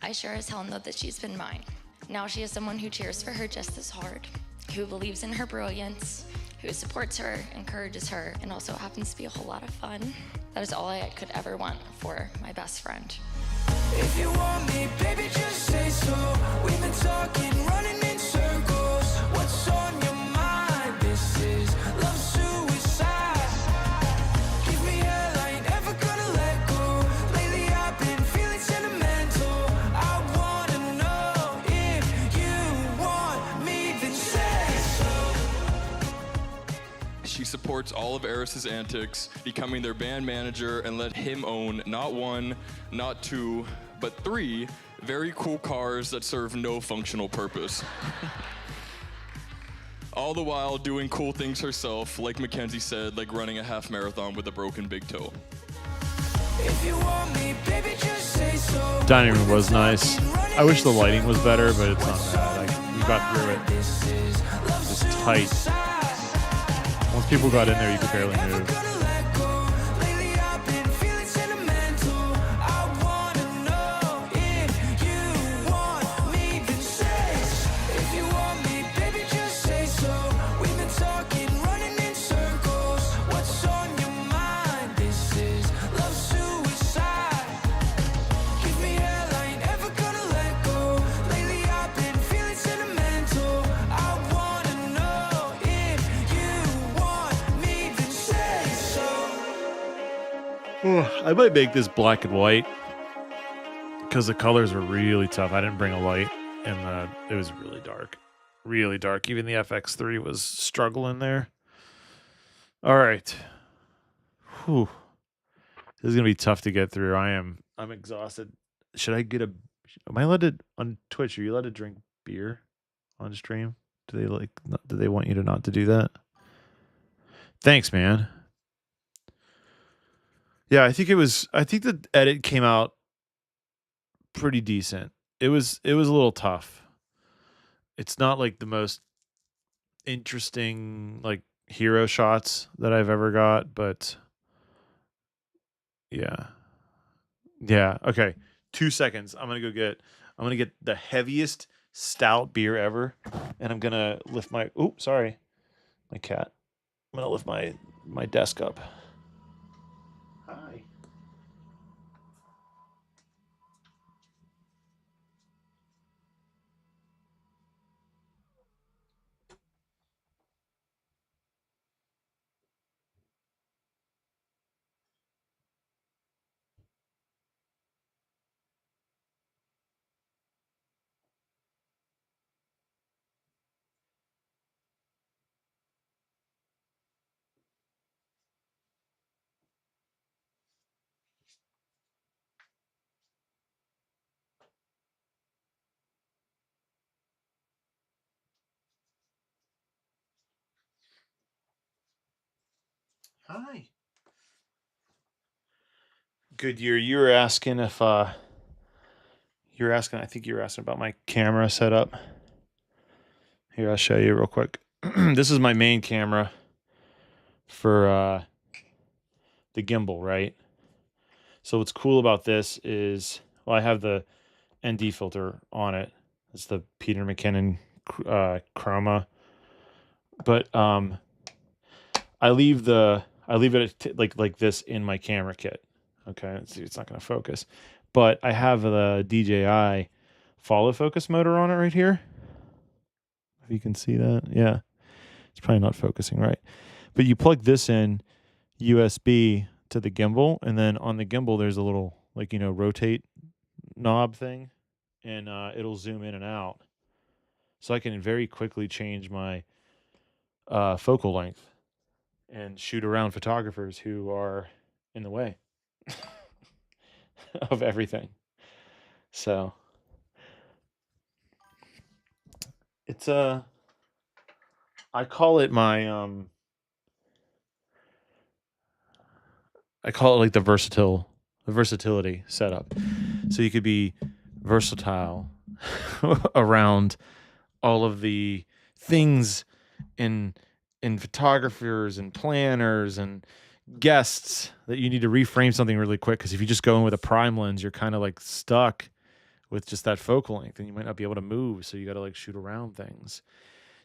I sure as hell know that she's been mine. Now she is someone who cheers for her just as hard, who believes in her brilliance, who supports her, encourages her, and also happens to be a whole lot of fun. That is all I could ever want for my best friend. If you want me, baby, just say so. We've been talking, running in circles. What's on your mind? This is love suicide. Give me hell, I ain't ever gonna let go. Lately I've been feeling sentimental. I wanna know if you want me, then say so. She supports all of Eris's antics, becoming their band manager, and let him own not one, not two, but 3 very cool cars that serve no functional purpose. All the while doing cool things herself, like Mackenzie said, like running a half marathon with a broken big toe. If you want me, baby, just say so. Dining room was nice. I wish the lighting was better, but it's not bad. Like, we got through it. Just tight. Once people got in there, you could barely move. I might make this black and white because the colors were really tough. I didn't bring a light, and it was really dark. Really dark. Even the FX3 was struggling there. All right. Whew. This is going to be tough to get through. I'm exhausted. Should I get am I allowed to, on Twitch, are you allowed to drink beer on stream? Do they want you to not to do that? Thanks, man. Yeah, I think the edit came out pretty decent. It was a little tough. It's not like the most interesting like hero shots that I've ever got, but yeah. Yeah, okay. 2 seconds. I'm going to get the heaviest stout beer ever, and I'm going to lift my sorry. My cat. I'm going to lift my desk up. Hi. Hi. Goodyear, you were asking if I think you were asking about my camera setup. Here, I'll show you real quick. This is my main camera for the gimbal, right? So what's cool about this is, well, I have the ND filter on it. It's the Peter McKinnon chroma. But I leave it like this in my camera kit. Okay, it's not going to focus. But I have the DJI follow focus motor on it right here. If you can see that. Yeah. It's probably not focusing right. But you plug this in USB to the gimbal, and then on the gimbal there's a little rotate knob thing, and it'll zoom in and out. So I can very quickly change my focal length and shoot around photographers who are in the way of everything. So it's I call it my I call it like the versatility setup. So you could be versatile around all of the things in photographers and planners, and guests that you need to reframe something really quick, because if you just go in with a prime lens, you're kind of like stuck with just that focal length, and you might not be able to move, so you got to like shoot around things.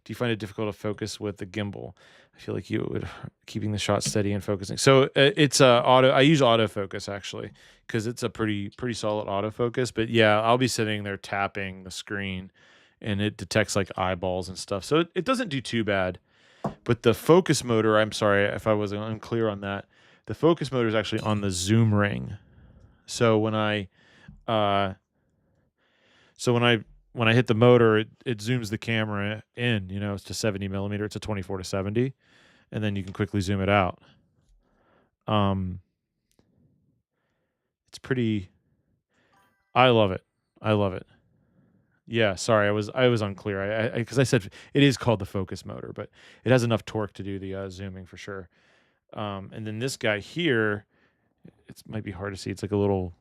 Do you find it difficult to focus with the gimbal? I feel like you would keeping the shot steady and focusing. So it's auto. I use autofocus actually because it's a pretty solid autofocus. But yeah, I'll be sitting there tapping the screen, and it detects like eyeballs and stuff. So it doesn't do too bad. But the focus motor, I'm sorry if I was unclear on that. The focus motor is actually on the zoom ring. So when I when I hit the motor, it zooms the camera in, it's to 70 millimeter. It's a 24 to 70, and then you can quickly zoom it out. It's pretty. I love it. I love it. Yeah, sorry, I was unclear. Because I said it is called the focus motor, but it has enough torque to do the zooming for sure. And then this guy here, it might be hard to see. It's like a little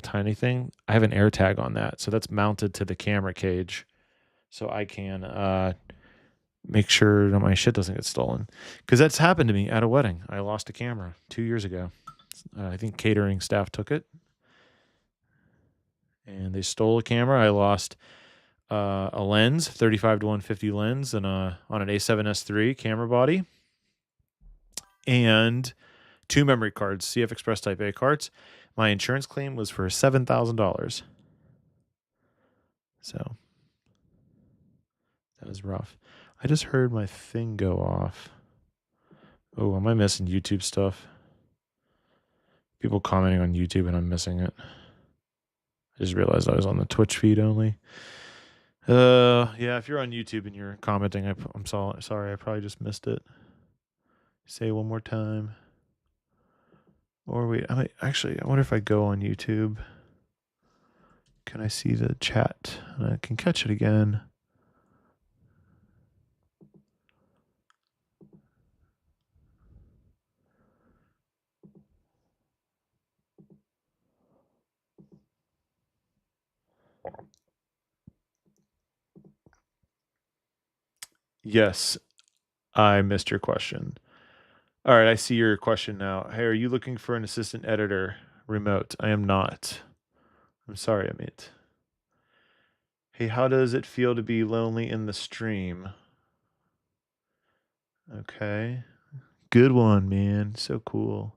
tiny thing. I have an air tag on that, so that's mounted to the camera cage, so I can make sure that my shit doesn't get stolen. Because that's happened to me at a wedding. I lost a camera 2 years ago. I think catering staff took it, and they stole a camera. I lost a lens, 35 to 150 lens, and on an A7S III camera body, and 2 memory cards, CF Express Type A cards. My insurance claim was for $7,000. So that was rough. I just heard my thing go off. Oh, am I missing YouTube stuff? People commenting on YouTube and I'm missing it. I just realized I was on the Twitch feed only. Yeah, if you're on YouTube and you're commenting, I'm sorry, I probably just missed it. Say it one more time. Or wait, I wonder if I go on YouTube, can I see the chat? And I can catch it again. Yes, I missed your question. All right, I see your question now. Hey, are you looking for an assistant editor remote? I am not. I'm sorry, Amit. Hey, how does it feel to be lonely in the stream? Okay. Good one, man. So cool.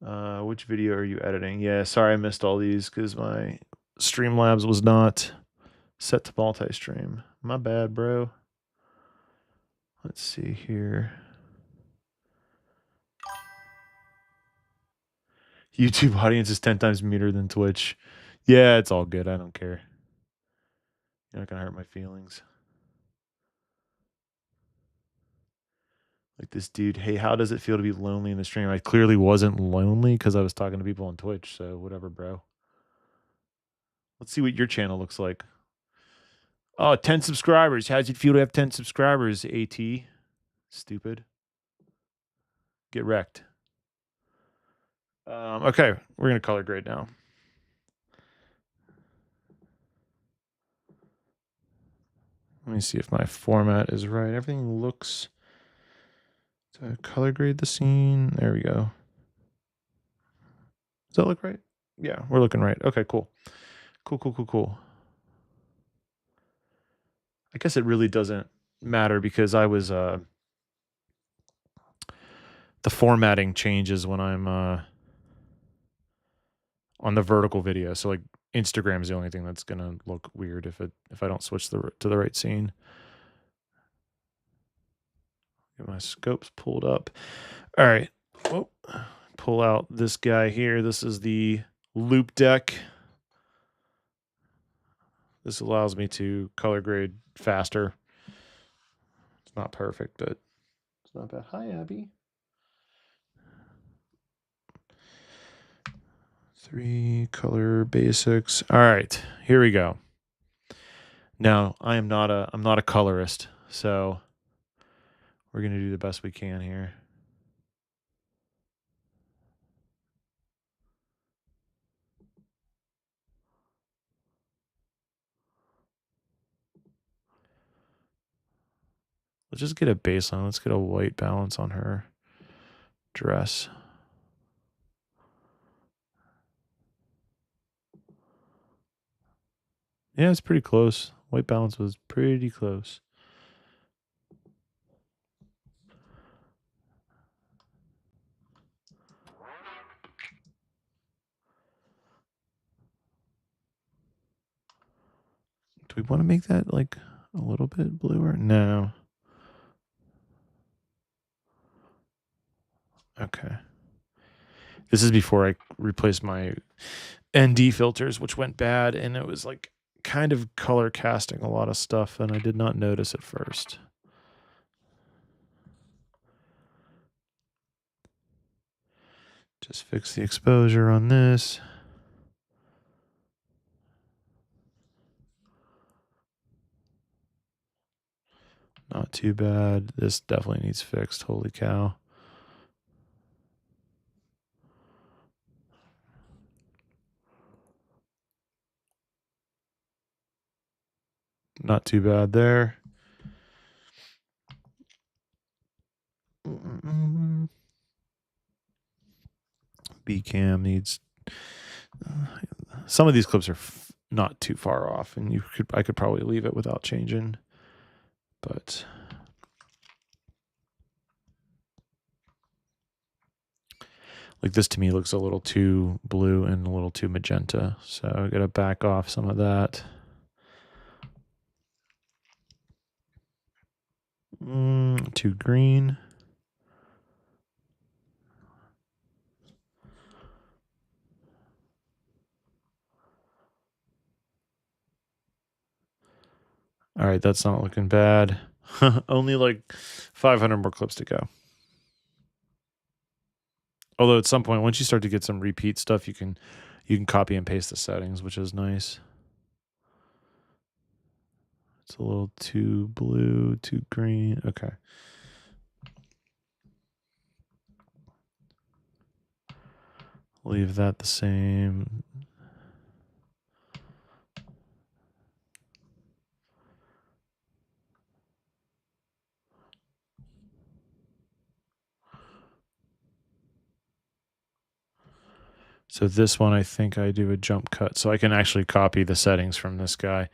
Which video are you editing? Yeah, sorry I missed all these because my Streamlabs was not set to multi-stream. My bad, bro. Let's see here. YouTube audience is 10 times meaner than Twitch. Yeah, it's all good. I don't care. You're not gonna hurt my feelings. Like this dude, hey, how does it feel to be lonely in the stream? I clearly wasn't lonely because I was talking to people on Twitch, so whatever, bro. Let's see what your channel looks like. Oh, 10 subscribers. How's it feel to have 10 subscribers, AT? Stupid. Get wrecked. Okay, we're going to color grade now. Let me see if my format is right. Everything looks... To color grade the scene. There we go. Does that look right? Yeah, we're looking right. Okay, cool. Cool. I guess it really doesn't matter because I was... the formatting changes when I'm on the vertical video. So like Instagram is the only thing that's gonna look weird if I don't switch to the right scene. Get my scopes pulled up. All right. Whoa. Pull out this guy here. This is the loop deck. This allows me to color grade faster. It's not perfect, but it's not bad. Hi, Abby. 3 color basics. All right, here we go. Now, I'm not a colorist, so we're going to do the best we can here. Let's just get a baseline. Let's get a white balance on her. dress. Yeah, it's pretty close. White balance was pretty close. Do we want to make that like a little bit bluer? No. Okay. This is before I replaced my ND filters, which went bad, and it was like kind of color casting a lot of stuff, and I did not notice at first. Just fix the exposure on this. Not too bad. This definitely needs fixed. Holy cow. Not too bad there. B cam needs. Some of these clips are not too far off, and I could probably leave it without changing, but like this to me looks a little too blue and a little too magenta, so I gotta back off some of that. Too green. All right, that's not looking bad. Only like 500 more clips to go. Although at some point, once you start to get some repeat stuff, you can copy and paste the settings, which is nice. It's a little too blue, too green. Okay. Leave that the same. So this one, I think I do a jump cut, so I can actually copy the settings from this guy.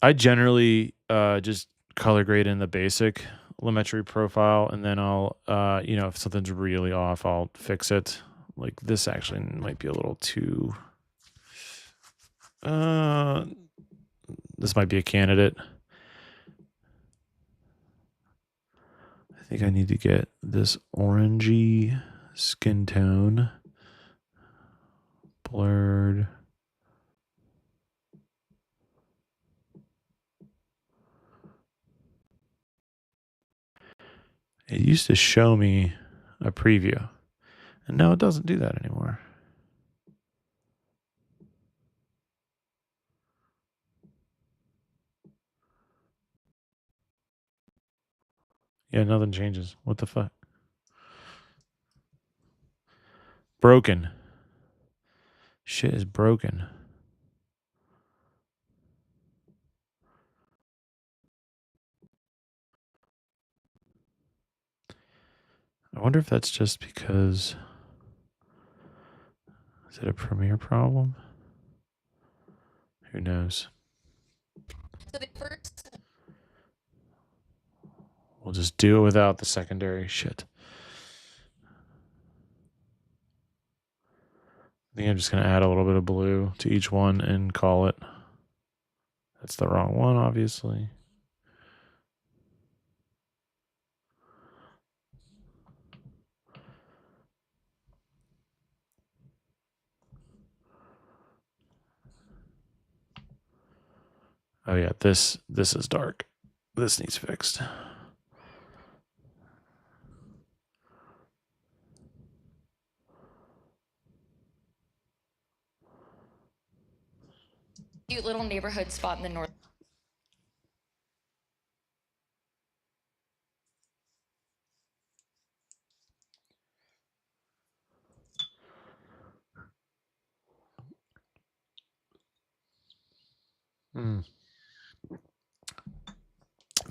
I generally just color grade in the basic Lumetri profile, and then I'll, if something's really off, I'll fix it. Like this actually might be a little too. This might be a candidate. I think I need to get this orangey skin tone blurred. It used to show me a preview, and now it doesn't do that anymore. Yeah, nothing changes. What the fuck? Broken. Shit is broken. I wonder if that's just because. Is it a Premiere problem? Who knows? So the first. We'll just do it without the secondary shit. I think I'm just going to add a little bit of blue to each one and call it. That's the wrong one, obviously. Oh yeah, this is dark. This needs fixed. Cute little neighborhood spot in the north.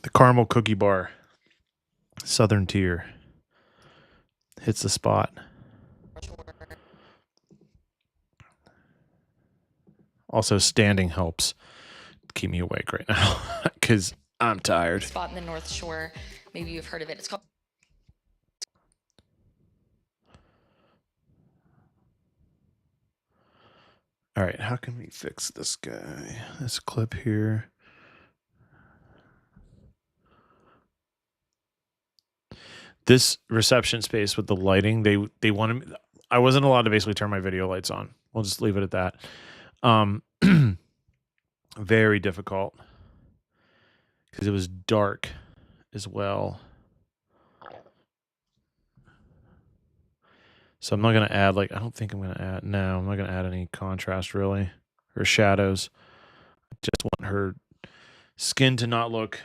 The caramel cookie bar Southern Tier. Hits the spot. Also, standing helps keep me awake right now because I'm tired. Spot in the North Shore. Maybe you've heard of it. It's called. All right, how can we fix this guy? This clip here. This reception space with the lighting, they wanted me, I wasn't allowed to basically turn my video lights on. We'll just leave it at that. Very difficult because it was dark as well. So I'm not going to add, like, I don't think I'm going to add, no, I'm not going to add any contrast really, or shadows. I just want her skin to not look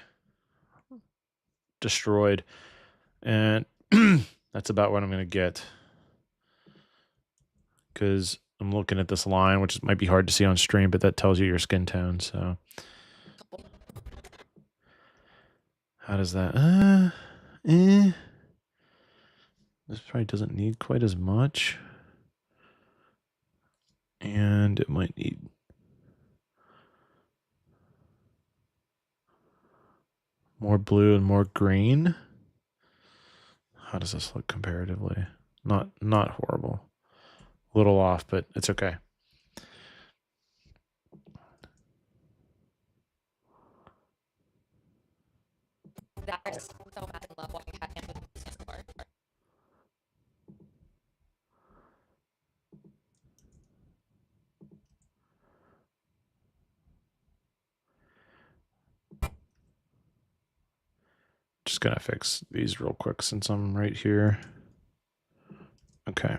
destroyed. And that's about what I'm going to get. Because I'm looking at this line, which might be hard to see on stream, but that tells you your skin tone, so. How does that, This probably doesn't need quite as much. And it might need more blue and more green. How does this look comparatively? Not horrible. A little off, but it's okay. That I just so bad in love watching Cat dance with the dance floor. Just gonna fix these real quick since I'm right here. Okay,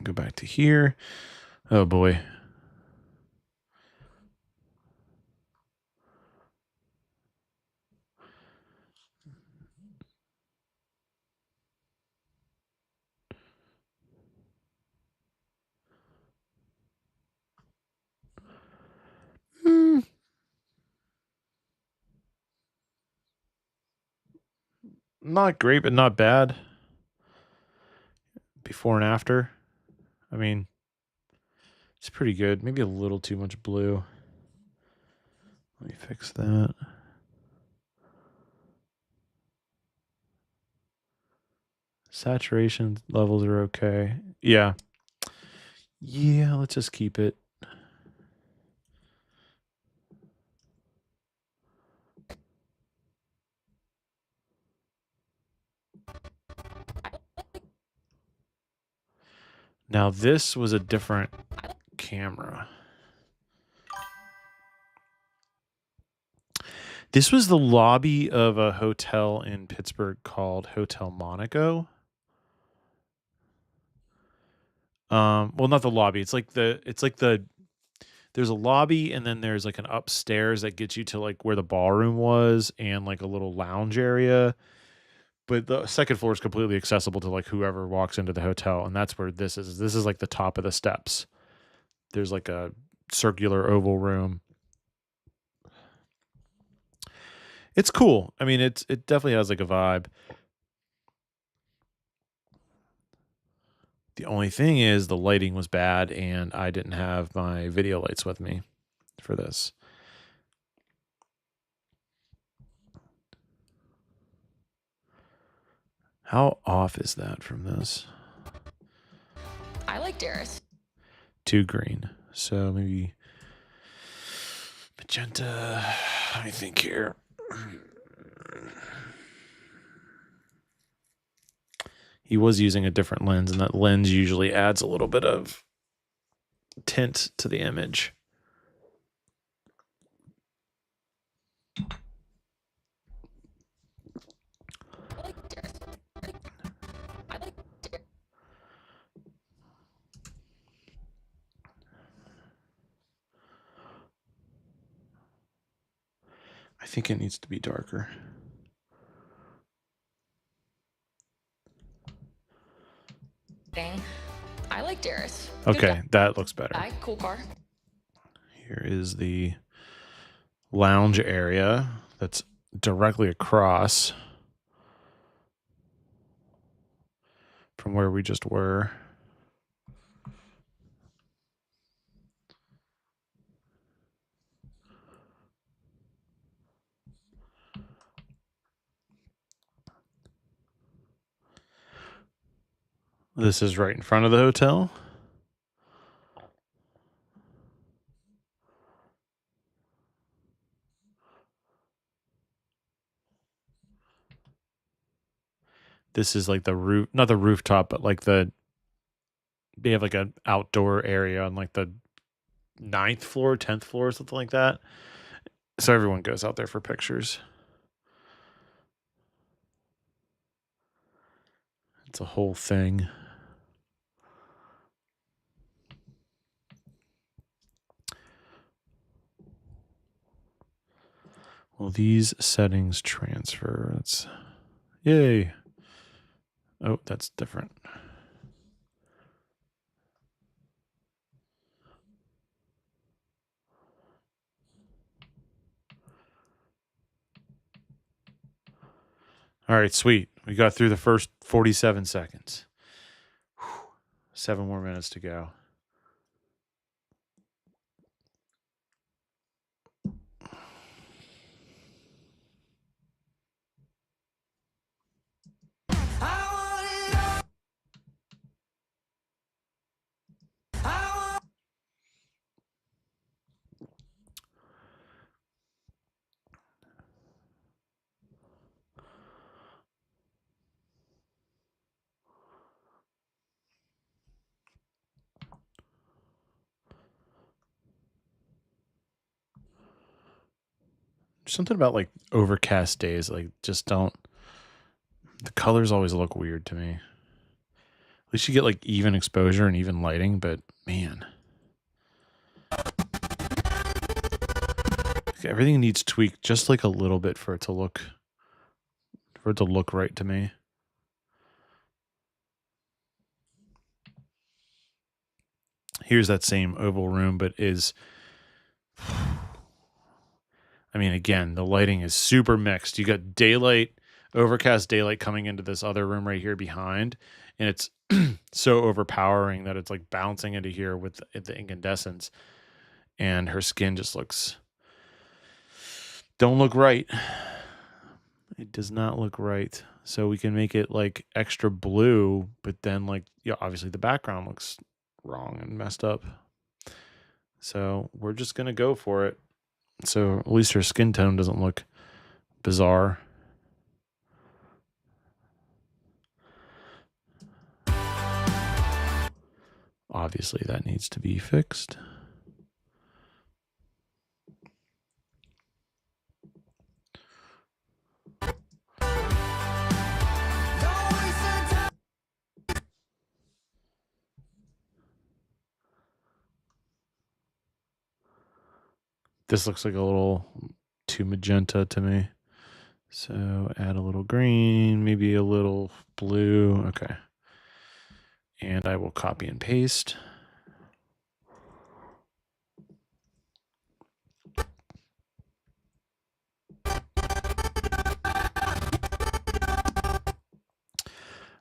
go back to here. Oh boy. Not great, but not bad. Before and after. I mean, it's pretty good. Maybe a little too much blue. Let me fix that. Saturation levels are okay. Yeah. Yeah, let's just keep it. Now this was a different camera. This was the lobby of a hotel in Pittsburgh called Hotel Monaco. Well, not the lobby. It's like the there's a lobby and then there's like an upstairs that gets you to like where the ballroom was and like a little lounge area. But the second floor is completely accessible to like whoever walks into the hotel, and that's where this is. This is like the top of the steps. There's like a circular oval room. It's cool. I mean, it definitely has like a vibe. The only thing is the lighting was bad and I didn't have my video lights with me for this. How off is that from this? I like Darius. Too green. So maybe magenta. Let me think here. He was using a different lens, and that lens usually adds a little bit of tint to the image. I like Darius. I like Darius. I think it needs to be darker. I like Darius. Okay, that looks better. Cool car. Here is the lounge area that's directly across. from where we just were. This is right in front of the hotel. This is like the roof, not the rooftop, but like they have like an outdoor area on like the 9th floor, 10th floor, something like that. So everyone goes out there for pictures. It's a whole thing. Well, these settings transfer. That's yay. Oh, that's different. All right, sweet. We got through the first 47 seconds. 7 more minutes to go. Something about like overcast days, like just don't. The colors always look weird to me. At least you get like even exposure and even lighting, but man. Everything needs tweaked just like a little bit for it to look right to me. Here's that same oval room, but is, I mean, again, the lighting is super mixed. You got daylight, overcast daylight coming into this other room right here behind, and it's so overpowering that it's like bouncing into here with the incandescence, and her skin just don't look right. It does not look right. So we can make it like extra blue, but then like, yeah, obviously the background looks wrong and messed up. So we're just going to go for it. So at least her skin tone doesn't look bizarre. Obviously that needs to be fixed. This looks like a little too magenta to me. So add a little green, maybe a little blue. Okay. And I will copy and paste.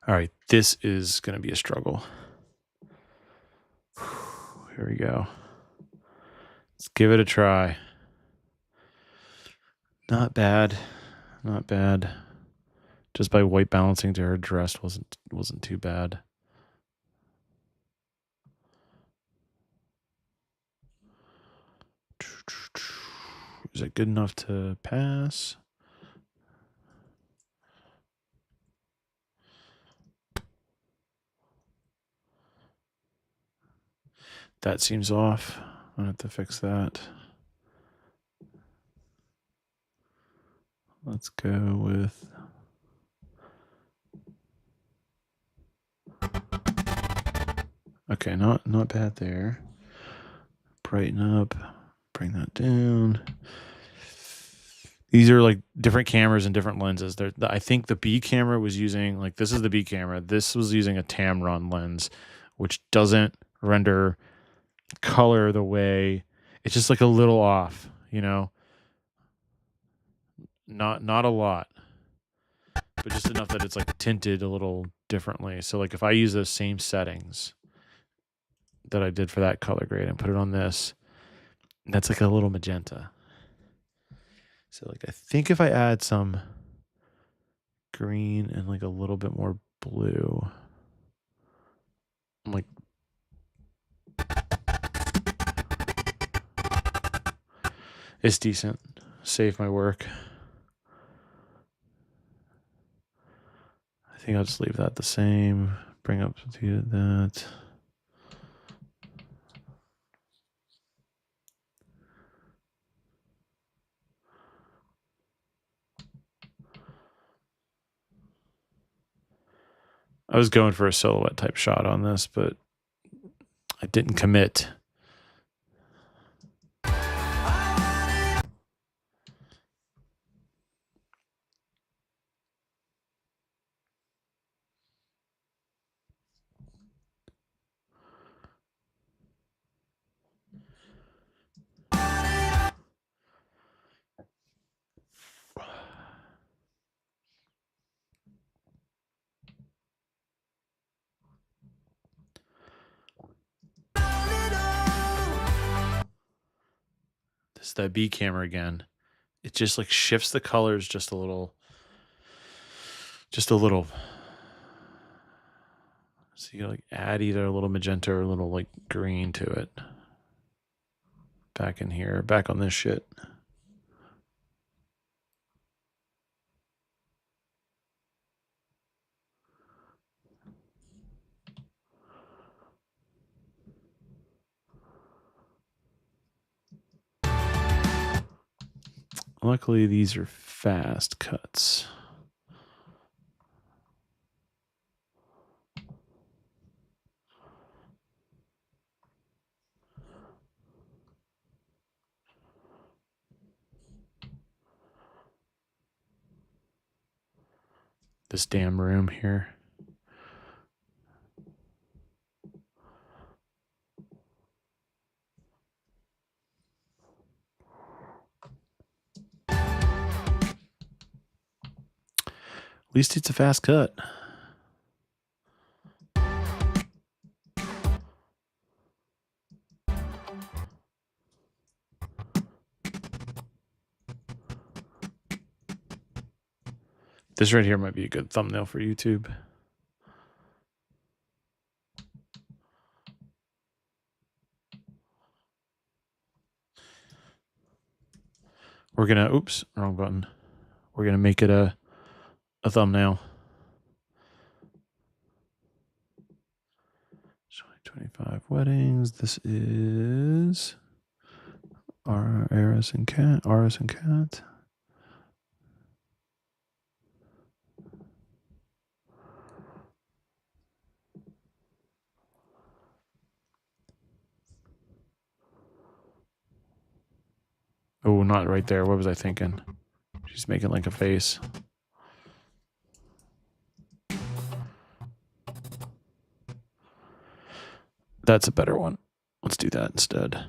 All right, this is going to be a struggle. Here we go. Let's give it a try. Not bad. Not bad. Just by white balancing to her dress wasn't too bad. Is it good enough to pass? That seems off. I'm gonna have to fix that. Let's go with okay, not bad there. Brighten up, bring that down. These are like different cameras and different lenses. I think the B camera was using, like, this is the B camera. This was using a Tamron lens, which doesn't render color the way, it's just like a little off, you know? Not a lot. but just enough that it's like tinted a little differently. So like if I use those same settings that I did for that color grade and put it on this, that's like a little magenta. So like I think if I add some green and like a little bit more blue, I'm like it's decent. Save my work. I think I'll just leave that the same. Bring up to that. I was going for a silhouette type shot on this, but I didn't commit. This is that B camera again. It just like shifts the colors just a little. Just a little. So you like add either a little magenta or a little like green to it. Back in here, back on this shit. Luckily, these are fast cuts. This damn room here. At least it's a fast cut. This right here might be a good thumbnail for YouTube. We're gonna, oops, wrong button. We're gonna make it a thumbnail. 25 weddings. This is Aris and Cat. Aris and Cat. Oh, not right there. What was I thinking? She's making like a face. That's a better one. Let's do that instead.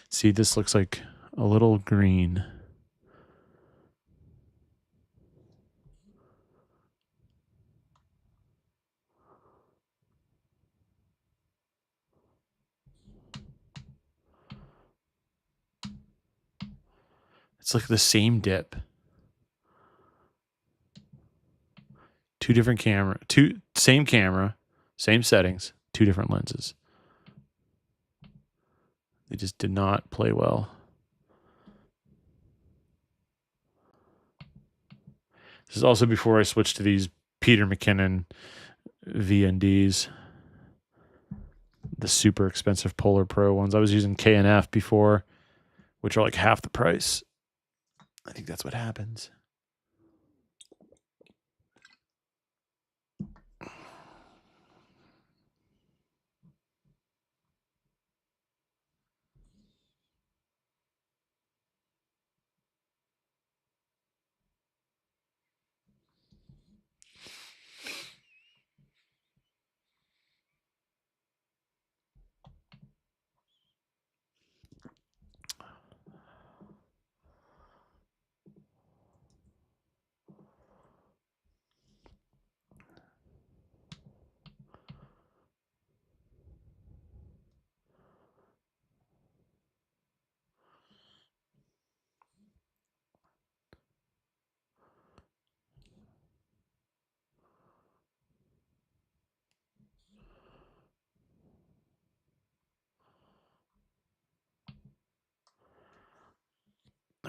See, this looks like a little green. It's like the same dip. Two different same camera, same settings, two different lenses. They just did not play well. This is also before I switched to these Peter McKinnon VNDs, the super expensive Polar Pro ones. I was using K&F before, which are like half the price. I think that's what happens.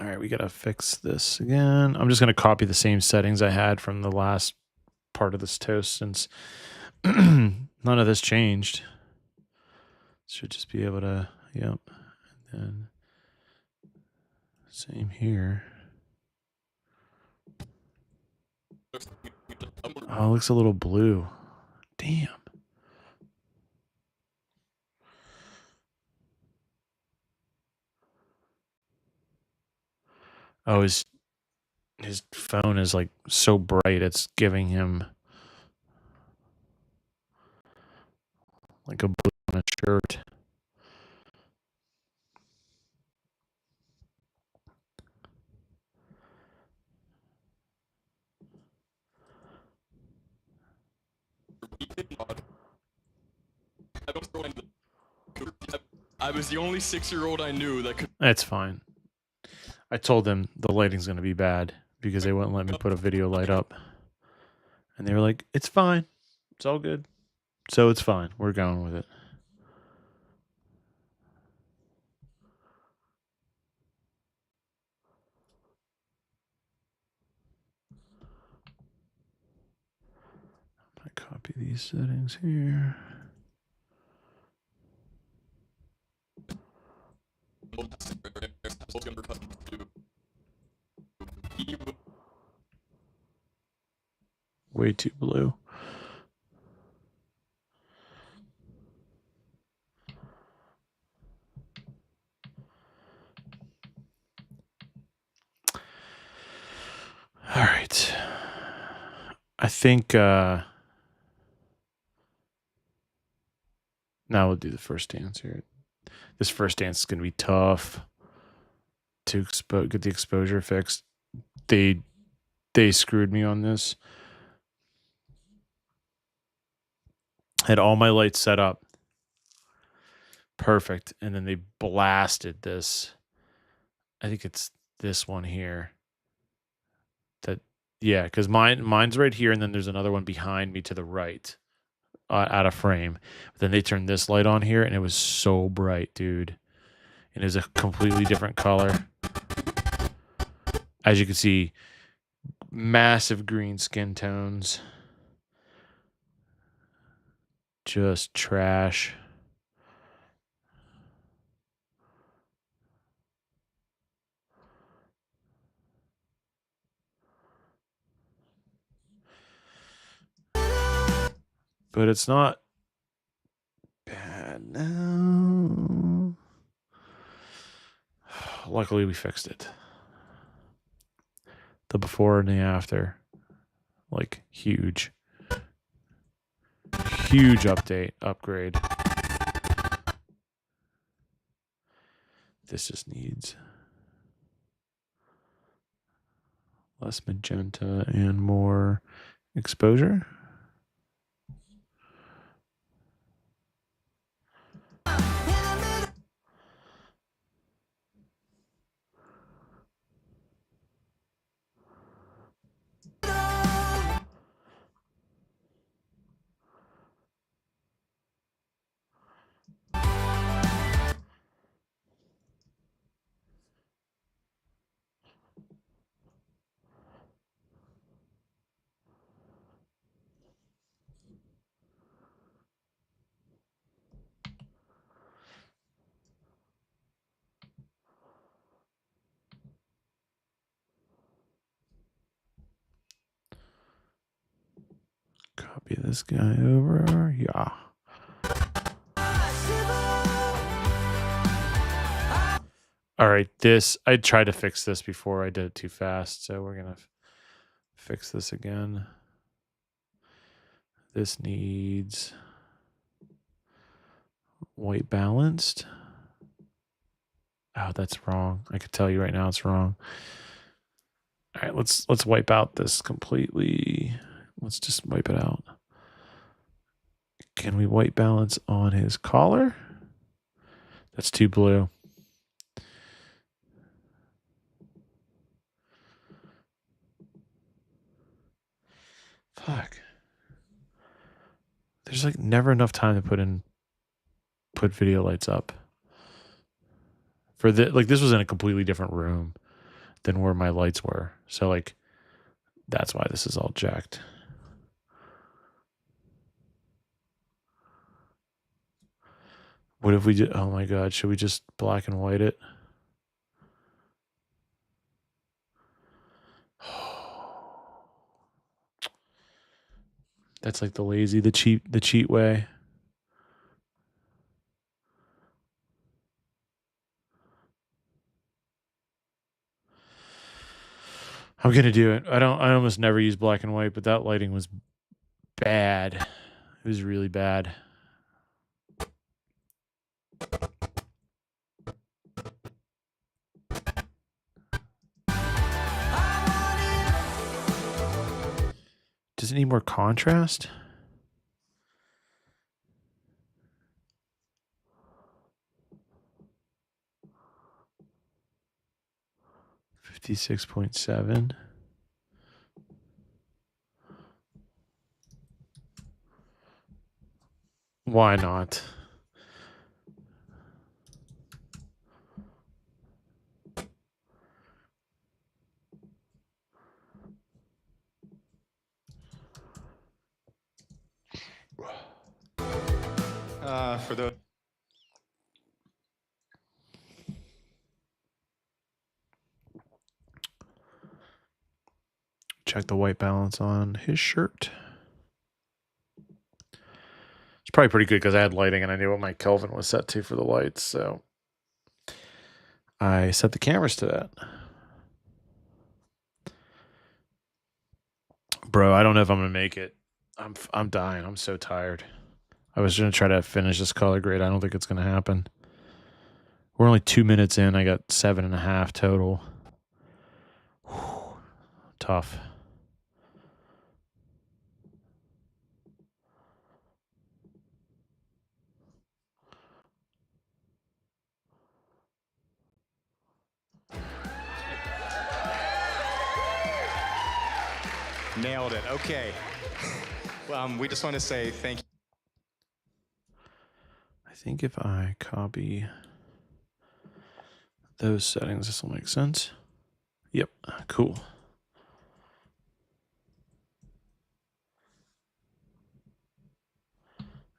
All right, we got to fix this again. I'm just going to copy the same settings I had from the last part of this toast since none of this changed. Should just be able to, yep. And then same here. Oh, it looks a little blue. Damn. Oh, his phone is like so bright it's giving him like a blue on a shirt. I was the only 6-year-old I knew that could. That's fine. I told them the lighting's going to be bad because they wouldn't let me put a video light up. And they were like, it's fine. It's all good. So it's fine. We're going with it. I copy these settings here. Way too blue. All right. I think now we'll do the first dance here. This first dance is going to be tough to get the exposure fixed. They screwed me on this. Had all my lights set up perfect, and then they blasted this. I think it's this one here. Yeah, because mine's right here, and then there's another one behind me to the right, out of frame. But then they turned this light on here, and it was so bright, dude. And it was a completely different color. As you can see, massive green skin tones. Just trash. But it's not bad now. Luckily, we fixed it. The before and the after. Like, huge. Huge upgrade. This just needs less magenta and more exposure. Copy this guy over. Yeah. All right, I tried to fix this before. I did it too fast, so we're going to fix this again. This needs white balanced. Oh, that's wrong. I could tell you right now it's wrong. All right, let's wipe out this completely. Let's just wipe it out. Can we white balance on his collar? That's too blue. Fuck. There's like never enough time to put video lights up. For this was in a completely different room. than where my lights were. So like that's why this is all jacked. What if we did? Oh my God, should we just black and white it? That's like the cheat way. I'm gonna do it. I almost never use black and white, but that lighting was bad. It was really bad. Does it need more contrast? $56.7. Why not? For those. Check the white balance on his shirt. It's probably pretty good because I had lighting and I knew what my Kelvin was set to for the lights. So I set the cameras to that. Bro, I don't know if I'm going to make it. I'm dying. I'm so tired. I was going to try to finish this color grade. I don't think it's going to happen. We're only 2 minutes in. I got 7.5 total. Whew. Tough. Nailed it. Okay. We just want to say thank you. I think if I copy those settings, this will make sense. Yep. Cool.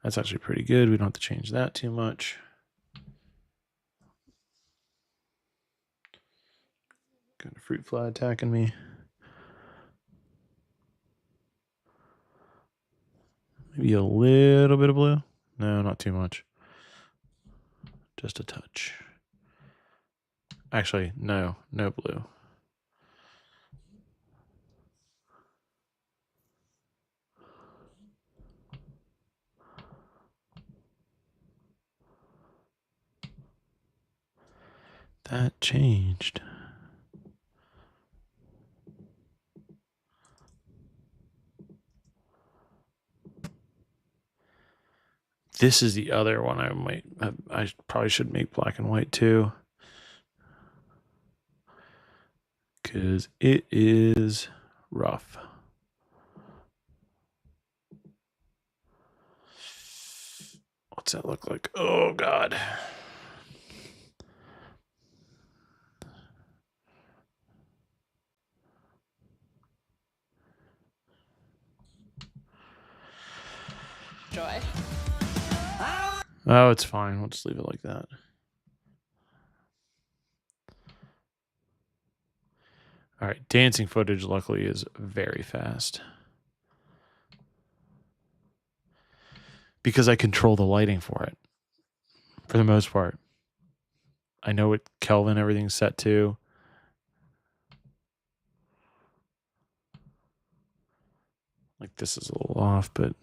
That's actually pretty good. We don't have to change that too much. Got a fruit fly attacking me. Maybe a little bit of blue. No, not too much. Just a touch. Actually, no blue. That changed. This is the other one I probably should make black and white too. Because it is rough. What's that look like? Oh, God. Joy. Oh, it's fine. We'll just leave it like that. All right. Dancing footage, luckily, is very fast. Because I control the lighting for it. For the most part. I know what Kelvin everything's set to. Like, this is a little off, but...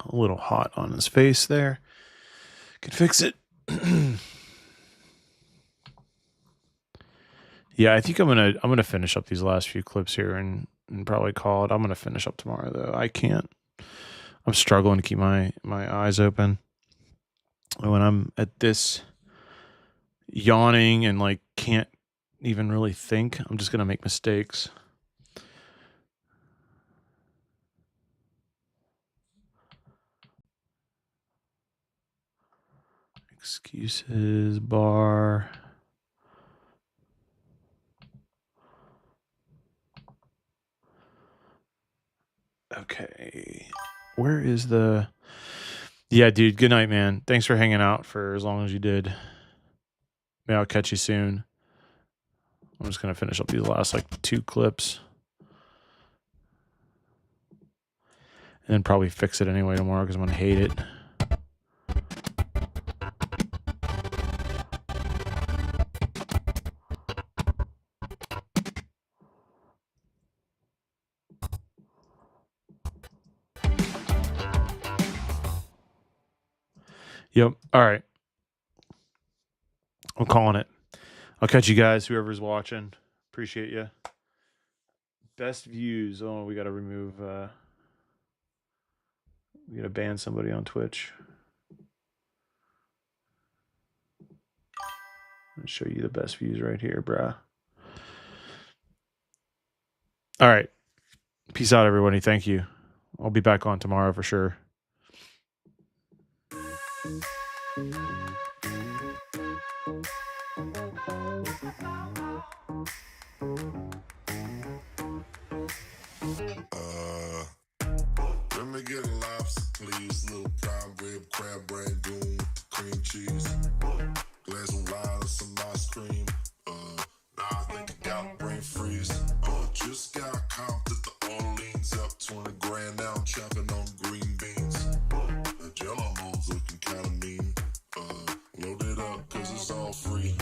a little hot on his face there. Could fix it. Yeah, I think I'm gonna finish up these last few clips here and probably call it. I'm gonna finish up tomorrow though. I can't. I'm struggling to keep my eyes open when I'm at this yawning and like can't even really think. I'm just gonna make mistakes. Excuses bar. Okay. Where is the... Yeah, dude, good night, man. Thanks for hanging out for as long as you did. Maybe I'll catch you soon. I'm just going to finish up these last, like, 2 clips. And then probably fix it anyway tomorrow because I'm going to hate it. Yep. All right. I'm calling it. I'll catch you guys, whoever's watching. Appreciate you. Best views. Oh, we got to remove... we got to ban somebody on Twitch. I'll show you the best views right here, bruh. All right. Peace out, everybody. Thank you. I'll be back on tomorrow for sure. Let me get a lobster, please. Little prime rib, crab, rangoon, cream cheese. Glass of wine and some ice cream. Now I think I got brain freeze. Just got comped at the Orleans, up 20 grand. Now I'm chopping on green beans. The Jello mold's looking kinda mean. Load it up, cause it's all free.